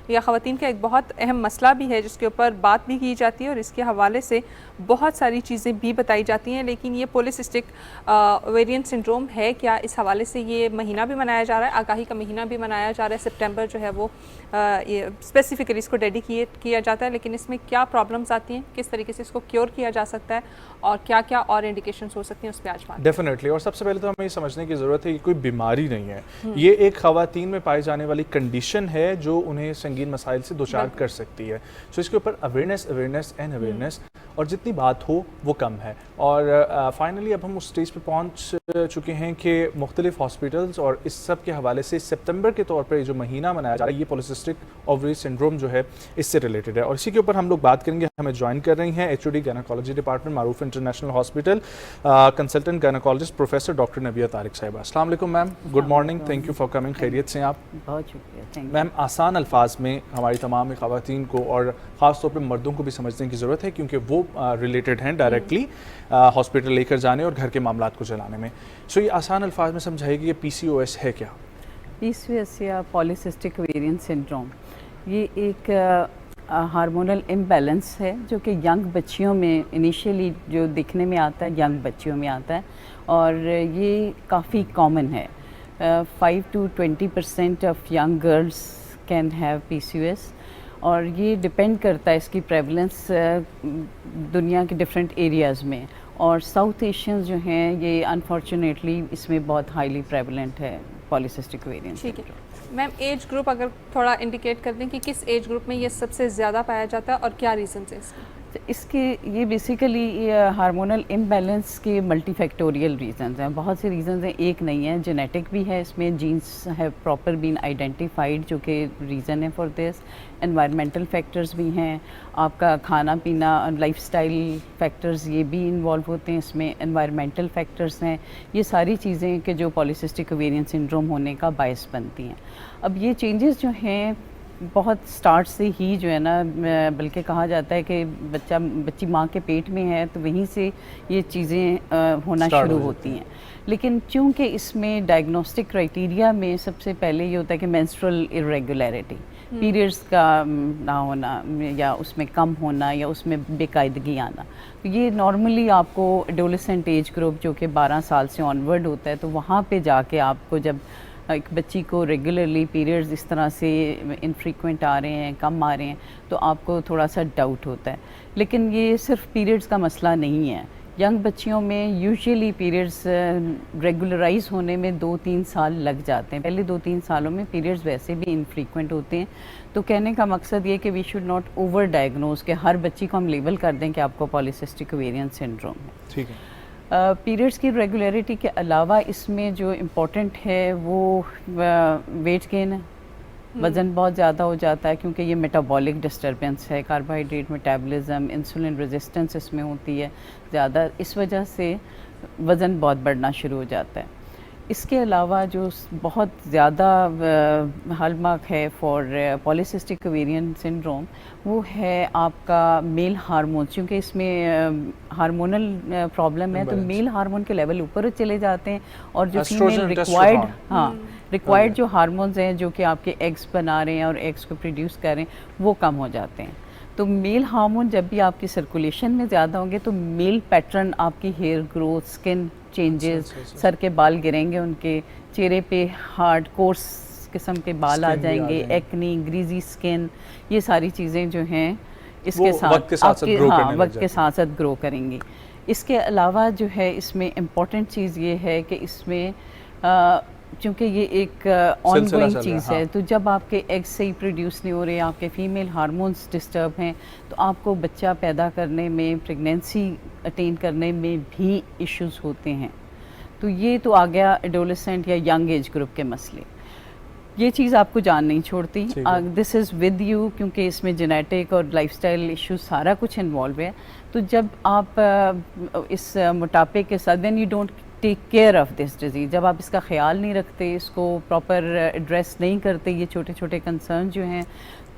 या ख़वातीन का एक बहुत अहम मसला भी है जिसके ऊपर बात भी की जाती है और इसके हवाले से बहुत सारी चीज़ें भी बताई जाती हैं। लेकिन ये पॉलीसिस्टिक ओवेरियन सिंड्रोम है क्या, इस हवाले से ये महीना भी मनाया जा रहा है, आगाही का महीना भी मनाया जा रहा है। सितंबर जो है वो ये स्पेसिफिकली इसको डेडिकेट किया जाता है। लेकिन इसमें क्या प्रॉब्लम्स आती हैं, किस तरीके से इसको क्योर किया जा सकता है और क्या क्या और इंडिकेशंस हो सकती हैं, उस पर आज बात डेफिनेटली। और सबसे पहले तो हमें ये समझने की ज़रूरत है कि कोई बीमारी नहीं है, ये एक ख़वातीन में पाई जाने वाली कंडीशन है जो उन्हें संगीन मसाइल से दो चार कर सकती है। सो इसके ऊपर अवेयरनेस अवेयरनेस एंड अवेयरनेस और जितनी बात हो वो कम है। और फाइनली अब हम उस स्टेज पे पहुंच चुके हैं कि मुख्तलिफ हॉस्पिटल्स और इस सब के हवाले से सितंबर के तौर पर जो महीना मनाया जा रहा है ये पॉलीसिस्टिक ओवरी सिंड्रोम जो है इससे रिलेटेड है और इसी के ऊपर हम लोग बात करेंगे। हमें ज्वाइन कर रही हैं HOD gynaecology department Maroof international hospital consultant gynaecologist professor doctor Nabiya Tariq Sahiba. अस्सलाम वालेकुम ma'am, good morning, thank you for coming. खैरियत से आप? बहुत शुक्रिया। मैम आसान अल्फाज में हमारी तमाम ख़वातीन को और ख़ास तौर पे मर्दों को भी समझने की ज़रूरत है क्योंकि वो रिलेटेड हैं डायरेक्टली हॉस्पिटल लेकर जाने और घर के मामलात को चलाने में। सो ये आसान अल्फाज में समझाइए कि PCOS है क्या? PCOS या पॉलीसिस्टिक ओवेरियन सिंड्रोम ये एक हार्मोनल इम्बैलेंस है जो कि यंग बच्चियों में इनिशियली जो दिखने में आता है, यंग बच्चियों में आता है और ये काफ़ी कॉमन है। 5 to 20% of young girls can have PCOS और ये डिपेंड करता है इसकी प्रेवलेंस दुनिया के डिफरेंट एरियाज़ में और साउथ एशियंस जो हैं ये अनफॉर्चुनेटली इसमें बहुत हाईली प्रेवलेंट है polycystic ovarian syndrome. Ma'am age group अगर थोड़ा इंडिकेट कर दें कि किस एज ग्रुप में ये सबसे ज़्यादा पाया जाता है और क्या रीज़न है इसके? इसके ये बेसिकली हार्मोनल इम्बैलेंस के मल्टीफैक्टोरियल रीजंस हैं, बहुत से रीजंस हैं, एक नहीं है। जेनेटिक भी है, इसमें genes have proper been identified जो कि रीज़न है फॉर दिस। एनवायरमेंटल फैक्टर्स भी हैं, आपका खाना पीना लाइफस्टाइल फैक्टर्स ये भी इन्वॉल्व होते हैं इसमें। एनवायरमेंटल फैक्टर्स हैं, ये सारी चीज़ें कि जो पॉलीसिस्टिक ओवेरियन सिंड्रोम होने का बायस बनती हैं। अब ये चेंजेस जो हैं बहुत स्टार्ट से ही जो है ना, बल्कि कहा जाता है कि बच्ची माँ के पेट में है तो वहीं से ये चीज़ें होना शुरू होती हैं। लेकिन चूँकि इसमें डायग्नोस्टिक क्राइटेरिया में सबसे पहले ये होता है कि मेंस्ट्रुअल इरेगुलरिटी, पीरियड्स का ना होना या उसमें कम होना या उसमें बेकायदगी आना, तो ये नॉर्मली आपको एडोलेसेंट एज ग्रुप जो कि 12 साल से ऑनवर्ड होता है, तो वहाँ पे जाके आपको जब एक बच्ची को रेगुलरली पीरियड्स इस तरह से इनफ्रीक्वेंट आ रहे हैं, कम आ रहे हैं, तो आपको थोड़ा सा डाउट होता है। लेकिन ये सिर्फ पीरियड्स का मसला नहीं है। यंग बच्चियों में यूजुअली पीरियड्स रेगुलराइज होने में 2-3 साल लग जाते हैं। पहले 2-3 सालों में पीरियड्स वैसे भी इनफ्रीक्वेंट होते हैं। तो कहने का मकसद ये कि we should not over diagnose कि हर बच्ची को हम लेबल कर दें कि आपको पॉलीसिस्टिक ओवेरियन सिंड्रोम है। ठीक है। पीरियड्स की रेगुलरिटी के अलावा इसमें जो इम्पोर्टेंट है वो वेट गेन है, वज़न बहुत ज़्यादा हो जाता है क्योंकि ये मेटाबॉलिक डिस्टर्बेंस है, कार्बोहाइड्रेट मेटाबॉलिज्म, इंसुलिन रेजिस्टेंस इसमें होती है ज़्यादा, इस वजह से वज़न बहुत बढ़ना शुरू हो जाता है। इसके अलावा जो बहुत ज़्यादा हॉलमार्क है फॉर पॉलीसिस्टिक ओवेरियन सिंड्रोम वो है आपका मेल हार्मोन, क्योंकि इसमें हार्मोनल प्रॉब्लम है तो मेल हार्मोन के लेवल ऊपर चले जाते हैं और जो फीमेल रिक्वायर्ड जो हार्मोन्स हैं जो कि आपके एग्स बना रहे हैं और एग्स को प्रोड्यूस कर रहे हैं वो कम हो जाते हैं। तो मेल हार्मोन जब भी आपकी सर्कुलेशन में ज़्यादा होंगे तो मेल पैटर्न, आपकी हेयर ग्रोथ, स्किन चेंजेस, सर के बाल गिरेंगे, उनके चेहरे पे हार्ड कोर्स किस्म के बाल आ जाएंगे, एक्नी, ग्रीजी स्किन, ये सारी चीज़ें जो हैं इसके साथ वक्त के साथ साथ ग्रो करेंगी। इसके अलावा जो है इसमें इम्पॉर्टेंट चीज़ ये है कि इसमें चूँकि ये एक ऑनगोइंग चीज़ है तो जब आपके एग्स सही प्रोड्यूस नहीं हो रहे, आपके फीमेल हार्मोन्स डिस्टर्ब हैं तो आपको बच्चा पैदा करने में, प्रेगनेंसी अटेन करने में भी इश्यूज होते हैं। तो ये तो आ गया एडोलेसेंट या यंग एज ग्रुप के मसले। ये चीज़ आपको जान नहीं छोड़ती, दिस इज़ विद यू, क्योंकि इसमें जेनेटिक और लाइफस्टाइल इश्यूज सारा कुछ इन्वॉल्व है। तो जब आप इस मोटापे के साथ when you don't take care of this disease, जब आप इसका ख्याल नहीं रखते, इसको प्रॉपर एड्रेस नहीं करते, ये छोटे छोटे कंसर्न जो हैं,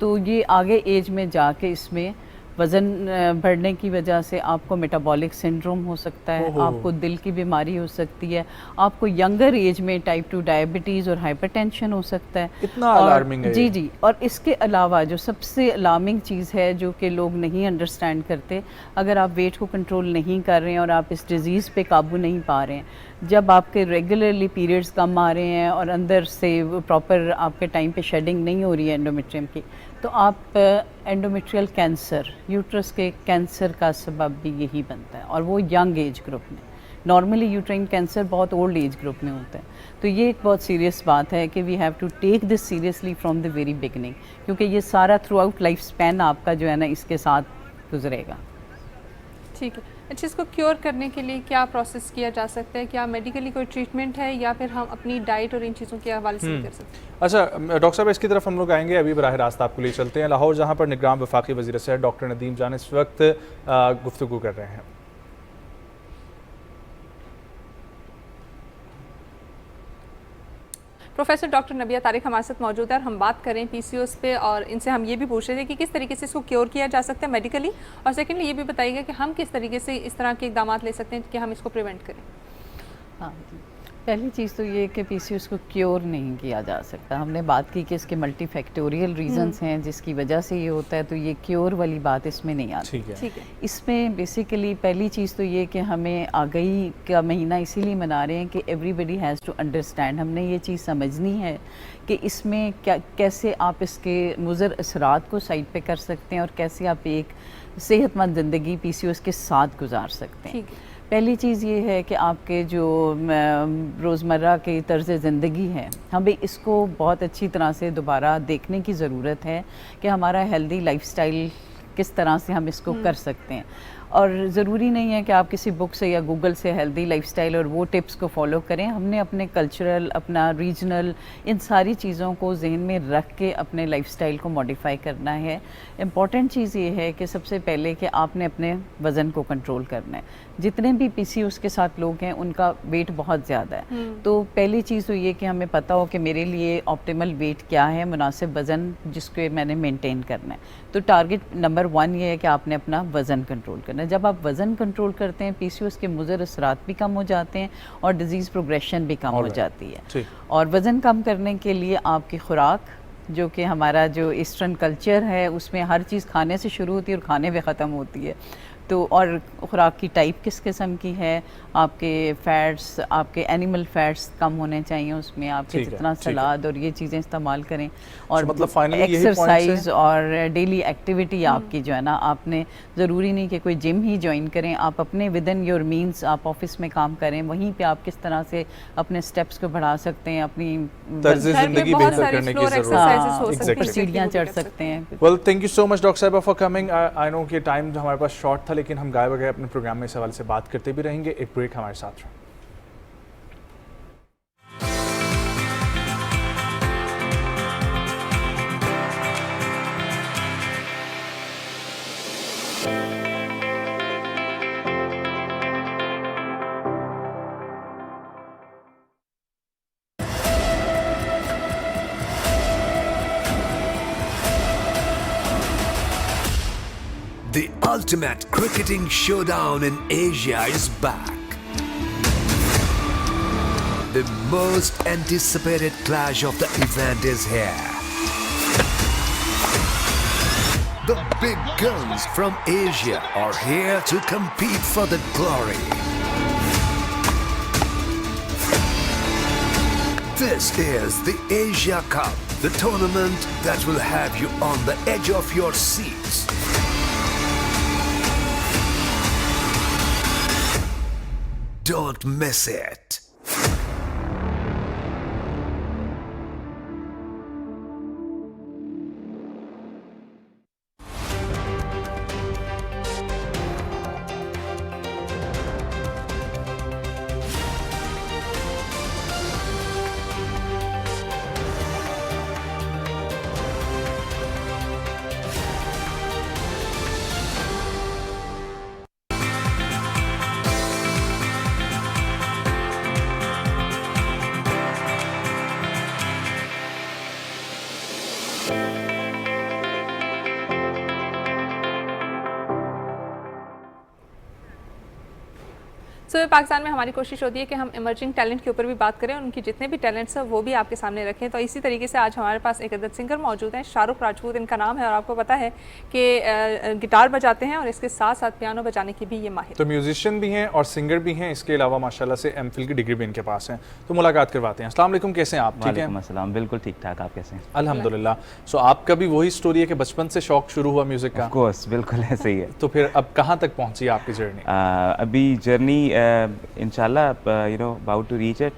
तो ये आगे एज में जाके इसमें वज़न बढ़ने की वजह से आपको मेटाबॉलिक सिंड्रोम हो सकता है, आपको दिल की बीमारी हो सकती है, आपको यंगर एज में टाइप 2 डायबिटीज़ और हाइपरटेंशन हो सकता है। इतना अलार्मिंग है जी जी। और इसके अलावा जो सबसे अलार्मिंग चीज़ है जो कि लोग नहीं अंडरस्टैंड करते, अगर आप वेट को कंट्रोल नहीं कर रहे हैं और आप इस डिज़ीज़ पे काबू नहीं पा रहे हैं, जब आपके रेगुलरली पीरियड्स कम आ रहे हैं और अंदर से प्रॉपर आपके टाइम पे शेडिंग नहीं हो रही है एंडोमेट्रियम की, तो आप एंडोमेट्रियल कैंसर, यूट्रस के कैंसर का सबब भी यही बनता है, और वो यंग एज ग्रुप में। नॉर्मली यूट्राइन कैंसर बहुत ओल्ड एज ग्रुप में होता है। तो ये एक बहुत सीरियस बात है कि we have to take this seriously from the very beginning, क्योंकि ये सारा थ्रू आउट लाइफ स्पैन आपका जो है ना इसके साथ गुजरेगा। ठीक है। अच्छा, इसको क्योर करने के लिए क्या प्रोसेस किया जा सकता है? क्या मेडिकली कोई ट्रीटमेंट है या फिर हम अपनी डाइट और इन चीज़ों के हवाले से कर सकते हैं? अच्छा डॉक्टर साहब, इसकी तरफ हम लोग आएंगे, अभी बराह रास्त आपको लिए चलते हैं लाहौर, जहाँ पर निगरान वफाकी वज़ीर सेहत डॉक्टर नदीम जान इस वक्त गुफ्तगू कर रहे हैं। प्रोफेसर डॉक्टर नबिया तारिक हमारे साथ मौजूद है और हम बात करें पीसीओएस पे, और इनसे हम ये भी पूछ रहे थे कि किस तरीके से इसको क्योर किया जा सकता है मेडिकली, और सेकेंडली ये भी बताइएगा कि हम किस तरीके से इस तरह के इकदाम ले सकते हैं कि हम इसको प्रिवेंट करें। हाँ, पहली चीज़ तो ये कि पीसीओएस को क्योर नहीं किया जा सकता। हमने बात की कि इसके मल्टीफैक्टोरियल रीजंस हैं जिसकी वजह से ये होता है, तो ये क्योर वाली बात इसमें नहीं आती। ठीक है। इसमें बेसिकली पहली चीज़ तो ये कि हमें आगाही का महीना इसीलिए मना रहे हैं कि एवरीबडी हैज़ टू अंडरस्टैंड, हमने ये चीज़ समझनी है कि इसमें क्या, कैसे आप इसके मुज़र असरात को साइड पे कर सकते हैं और कैसे आप एक सेहतमंद ज़िंदगी पीसीओएस के साथ गुजार सकते हैं। पहली चीज़ ये है कि आपके जो रोज़मर्रा की तर्ज़ ज़िंदगी है, हमें इसको बहुत अच्छी तरह से दोबारा देखने की ज़रूरत है कि हमारा हेल्दी लाइफस्टाइल किस तरह से हम इसको कर सकते हैं। और ज़रूरी नहीं है कि आप किसी बुक से या गूगल से हेल्दी लाइफस्टाइल और वो टिप्स को फॉलो करें। हमने अपने कल्चरल, अपना रीजनल, इन सारी चीज़ों को जहन में रख के अपने लाइफस्टाइल को मॉडिफाई करना है। इम्पॉर्टेंट चीज़ ये है कि सबसे पहले कि आपने अपने वज़न को कंट्रोल करना है। जितने भी पीसीओएस के साथ लोग हैं उनका वेट बहुत ज़्यादा है, तो पहली चीज़ तो ये कि हमें पता हो कि मेरे लिए ऑप्टिमल वेट क्या है, मुनासिब वज़न जिसको मैंने मेंटेन करना है। तो टारगेट नंबर 1 ये है कि आपने अपना वज़न कंट्रोल करना है। जब आप वज़न कंट्रोल करते हैं, पीसीओएस के मुज़र असरात भी कम हो जाते हैं और डिज़ीज़ प्रोग्रेशन भी कम हो जाती है। और वज़न कम करने के लिए आपकी खुराक, जो कि हमारा जो ईस्टर्न कल्चर है उसमें हर चीज़ खाने से शुरू होती है और खाने पे ख़त्म होती है, तो और खुराक की टाइप किस किस्म की है, आपके फ़ैट्स, आपके एनिमल फ़ैट्स कम होने चाहिए उसमें, आपके जितना सलाद और ये चीज़ें इस्तेमाल करें, और मतलब एक्सरसाइज और डेली एक्टिविटी आपकी जो है ना, आपने ज़रूरी नहीं कि कोई जिम ही ज्वाइन करें, आप अपने विद इन योर मीन्स आप ऑफिस में काम करें, वहीं पे आप किस तरह से अपने स्टेप्स को बढ़ा सकते हैं, अपनी ज़िंदगी बेहतर करने की ज़रूरत है, सीढ़ियाँ चढ़ सकते हैं। Well, thank you so much doctor साहिबा फॉर कमिंग। आई नो कि टाइम हमारे पास शॉर्ट था, लेकिन हम गाए बगैर अपने प्रोग्राम में इस हवाले से बात करते भी रहेंगे। एक ब्रेक हमारे साथ रहो। ultimate cricketing showdown in Asia is back. The most anticipated clash of the event is here. The big guns from Asia are here to compete for the glory. This is the Asia Cup, the tournament that will have you on the edge of your seats. Don't miss it. तो पाकिस्तान में हमारी कोशिश होती है कि हम इमर्जिंग टैलेंट के ऊपर भी बात करें, उनकी जितने भी टैलेंट्स हैं वो भी आपके सामने रखें। तो इसी तरीके से आज हमारे पास एक अदद सिंगर मौजूद हैं, शाहरुख राजपूत इनका नाम है, और आपको पता है कि गिटार बजाते हैं और इसके साथ साथ पियानो बजाने की भी ये माहिर। तो म्यूजिशियन भी हैं और सिंगर भी हैं, इसके अलावा माशाल्लाह से एमफिल की डिग्री भी इनके पास है। तो मुलाकात करवाते हैं। अस्सलाम वालेकुम, कैसे हैं आप? ठीक है, अस्सलाम, बिल्कुल ठीक ठाक। आप कैसे हैं? अल्हम्दुलिल्लाह। सो आपका भी वही स्टोरी है कि बचपन से शौक शुरू हुआ म्यूजिक का? ऑफ कोर्स, बिल्कुल ऐसे ही है। तो फिर अब कहाँ तक पहुँची आपकी जर्नी? अभी जर्नी इंशाल्लाह अबाउट टू रीच इट।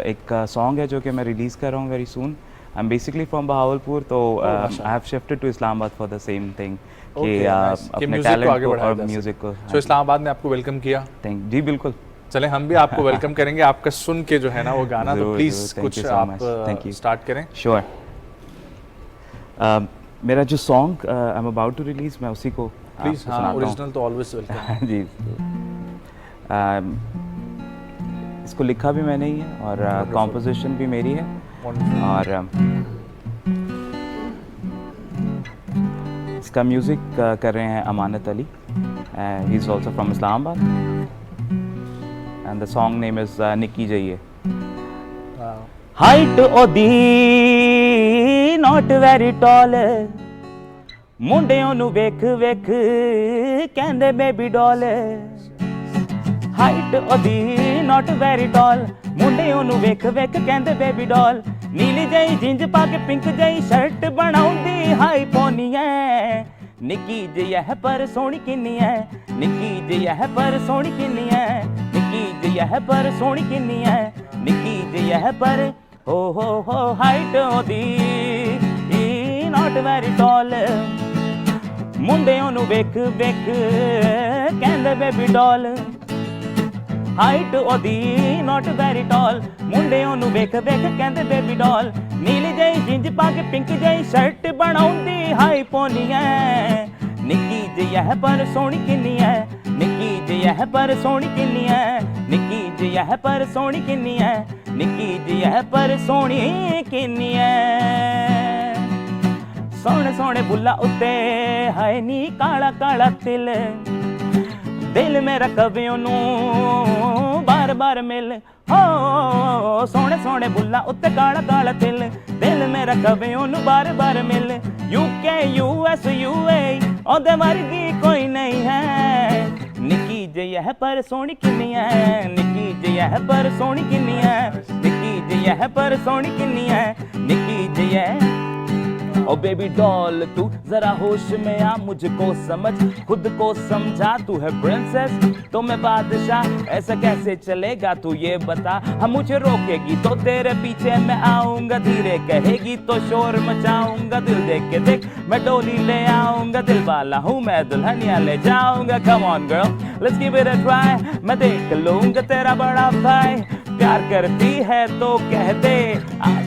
एक सॉन्ग है जो कि मैं रिलीज़ कर रहा हूँ very soon. I am basically from Bahawalpur, तो I have shifted to Islamabad for the same thing कि अपने टैलेंट को और म्यूजिक को। सो इस्लामाबाद ने आपको वेलकम किया? जी बिल्कुल। चलें हम भी आपको वेलकम करेंगे आपका सुन के जो है ना वो गाना। तो प्लीज कुछ आप स्टार्ट करें। श्योर। मेरा जो song I am about to release, मैं उसी को प्लीज। ओरिजिनल तो ऑलवेज वेलकम। जी। इसको लिखा भी मैंने ही है और कॉम्पोजिशन भी मेरी है। और इसका म्यूजिक कर रहे हैं Amanat Ali, he is also from Islamabad, and the song name is निक्की जाइए। हाइट ओदी नॉट वेरी टॉल, मुंडियों नु वेख वेख कहंदे बेबी डॉल। हाइट ओदी नॉट वेरी टॉल, मुंडियों नु वेख वेख कहंदे बेबी डॉल। नीली जई जिंज पा के पिंक जई शर्ट बनाउंदी हाई पोनी है। निक्की जी है पर सोहनी किन्नी है, निक्की जी है पर सोहनी किन्नी है, निक्की जी है पर सोहनी किन्नी है, निक्की जी है पर हो हाइट ओदी नॉट वेरी टॉल, मुंडियों नु वेख वेख कहंदे बेबी डॉल। हाइट ओदी नॉट वेरी टॉल, मुंडियों नु वेख वेख कहंदे बेबी डॉल। नीली जई जिंज पा के पिंक जई शर्ट बनाउंदी हाई पोनी है। निक्की जी है पर सोहनी किन्नी है, निक्की जी है पर सोहनी किन्नी है, निक्की जी है पर सोहनी किन्नी है, निक्की जी है पर सोहनी किन्नी है। सोहने सोहने बुल्ला उत्ते हाय नी काला काला तिल, दिल मेरा कवे ओनू बार बार मिल। हो सोहने सोहने बुल्ला उत्ते काला काला तिल, दिल मेरा कवे ओनू बार बार मिल। यूके यूएस यूए ओदे वर्गी कोई नहीं है। निक्की जी है पर सोहनी किन्नी है, निक्की जी है पर सोहनी किन्नी है, निक्की जी है पर सोहनी किन्नी है, निक्की जी है। ओ बेबी डॉल तू जरा होश में आ, मुझको समझ खुद को समझा। तू है प्रिंसेस तो मैं बादशाह, ऐसा कैसे चलेगा तू ये बता। हम मुझे रोकेगी तो तेरे पीछे मैं आऊंगा, धीरे कहेगी तो शोर मचाऊंगा। दिल देख के देख मैं डोली ले आऊंगा, दिल वाला हूँ मैं दुल्हनिया ले जाऊंगा। Come on girl let's give it a try, मैं देख लूंगा तेरा बड़ा भाई। प्यार करती है तो कह दे,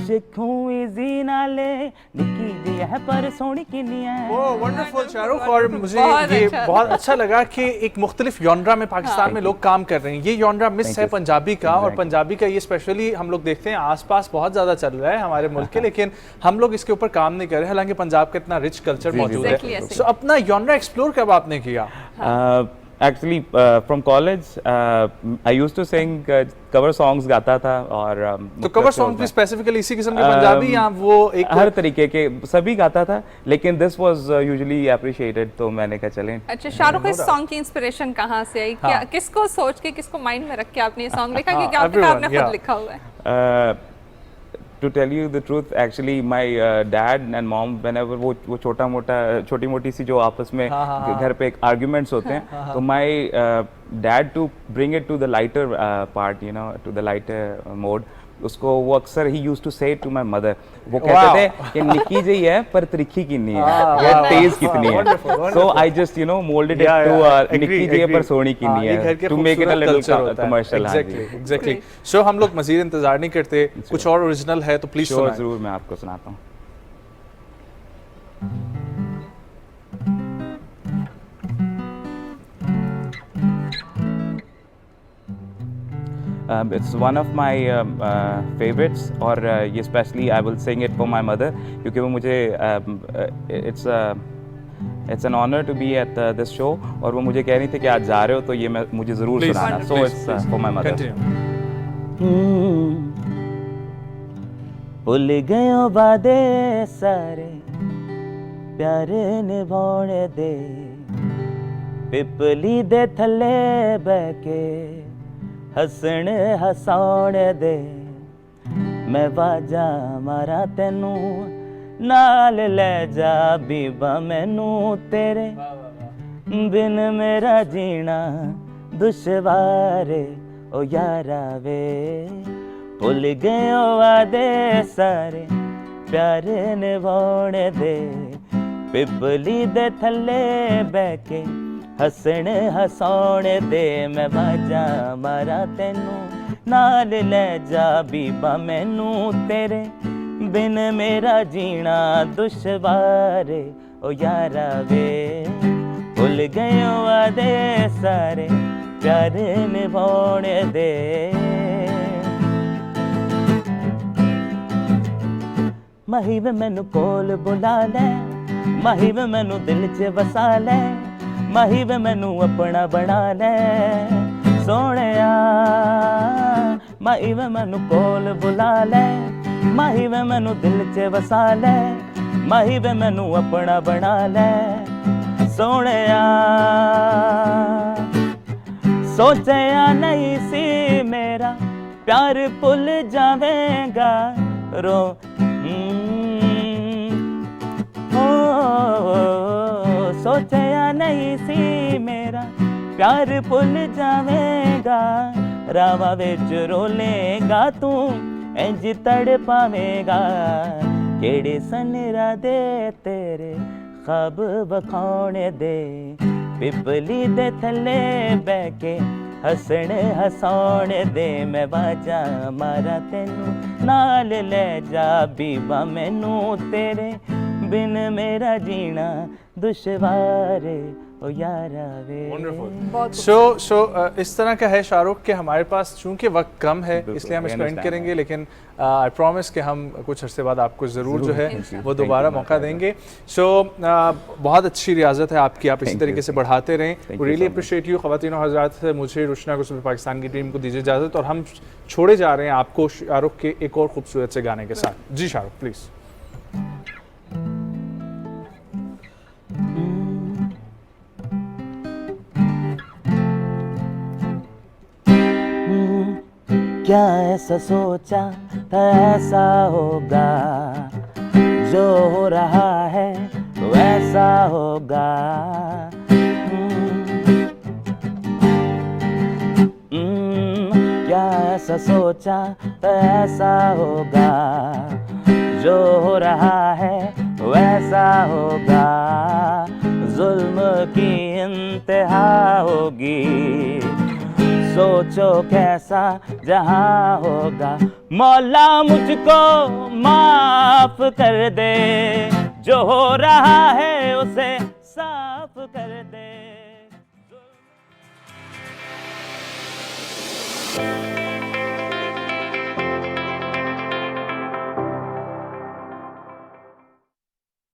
देखूं इजी नाले निकी जी है पर सोनी किन्नी है। ओह वंडरफुल शाहरुख, और मुझे बहुत ये अच्छा। बहुत अच्छा लगा कि एक मुख्तलिफ जॉनरा में पाकिस्तान में लोग काम कर रहे हैं। ये जॉनरा मिस है पंजाबी का, और पंजाबी का ये स्पेशली हम लोग देखते हैं आसपास बहुत ज़्यादा चल रहा है हमारे मुल्क के, लेकिन हम लोग इसके ऊपर काम नहीं कर रहे, हालांकि पंजाब का इतना रिच कल्चर मौजूद है। सो अपना जॉनरा एक्सप्लोर कब आपने किया? Actually, from college, I used to sing cover songs गाता था, और तो कवर सॉन्ग भी स्पेसिफिकली इसी किस्म के पंजाबी या वो एक हर तरीके के सभी गाता था, लेकिन दिस वाज यूजुअली अप्रिशिएटेड, तो मैंने कहा चलें। अच्छा शाहरुख, इस सॉन्ग की इंस्पिरेशन कहाँ से आई? क्या किसको सोच के, किसको माइंड में रख के आपने ये सॉन्ग लिखा, कि क्या आपने खुद लिखा हुआ है? To tell you the truth, actually my dad and mom, whenever वो छोटी मोटी सी जो आपस में घर पे arguments होते हैं, तो my dad to bring it to the lighter part, you know, to the lighter mode, उसको वो अक्सर ही यूज्ड टू से टू माय मदर, वो कहते थे कि निकी जी है पर त्रिखी कितनी है, ये तेज कितनी है, so I just you know moulded it to निकी जी है पर सोनी कितनी है, to make it a little commercial. Exactly. So हम लोग मजीद इंतजार नहीं करते, कुछ और ओरिजिनल है तो प्लीज सुनाएं। जरूर मैं आपको सुनाता हूँ। It's one of my favorites, और ये specially I will sing it for my mother, क्योंकि वो मुझे it's an honor to be at this show, और वो मुझे कह रही थी कि आज जा रहे हो तो ये मुझे ज़रूर सुनाना, so it's for my mother. भूल गए वादे सारे प्यार निभाने दे, पिपली दे थले बह के हसण हसाउण दे, मैं वाजा मारा तेनू नाल ले जा बीबा मैनू तेरे बिन मेरा जीना दुश्वारे ओ यारा वे, भुल गए वादे सारे प्यार निभाउण दे, पिपली दे थले बह के हसण हसाउण दे, मैं वाजा मारा तेनू नाल ले जा बीबा मैनू तेरे बिन मेरा जीना दुश्वारे ओ यारा वे, भुल गए वादे सारे प्यार निभाउण दे। माही वे मैनू कोल बुला ले, माही वे मैनू दिल च वसा ले, माही वे मैनू अपना बना ले सोहणिया, माही वे मैनू कोल बुला ले, माही वे मैनू दिल च वसा ले, माही वे मैनू अपना बना ले सोहणिया, सोचिया नहीं सी मेरा प्यार भुल जावेगा, रो सोचिया नहीं सी मेरा प्यार भुल जावेगा, रावा विच रोलेगा तू इंज तड़ पावेगा, केड़े सनरा दे तेरे ख्वाब बखाने दे, पिपली दे थले बह के हसण हसाउण दे, मैं वाजा मारा तेनू नाल ले जा बीबा मैनू तेरे बिन मेरा जीना दुश्वारे ओ यारा वे। सो इस तरह का है शाहरुख के हमारे पास चूंकि वक्त कम है इसलिए हम इसको एंड करेंगे, लेकिन आई प्रॉमिस कि हम कुछ अरसे बाद आपको ज़रूर जो है वो दोबारा मौका देंगे। सो बहुत अच्छी रियाजत है आपकी, आप इसी तरीके से बढ़ाते रहें। We really appreciate you. ख़वातीन और हज़रात, मुझे रुशना को सुपर पाकिस्तान की टीम को दीजिए इजाज़त, और हम छोड़े जा रहे हैं आपको शाहरुख के एक और खूबसूरत से गाने के साथ। जी शाहरुख प्लीज़। क्या ऐसा सोचा था ऐसा होगा, जो हो रहा है वैसा होगा, क्या ऐसा सोचा था ऐसा होगा, जो हो रहा है वैसा होगा, जुल्म की इंतहा होगी, सोचो कैसा जहां होगा। मौला मुझको माफ कर दे, जो हो रहा है उसे साफ कर दे।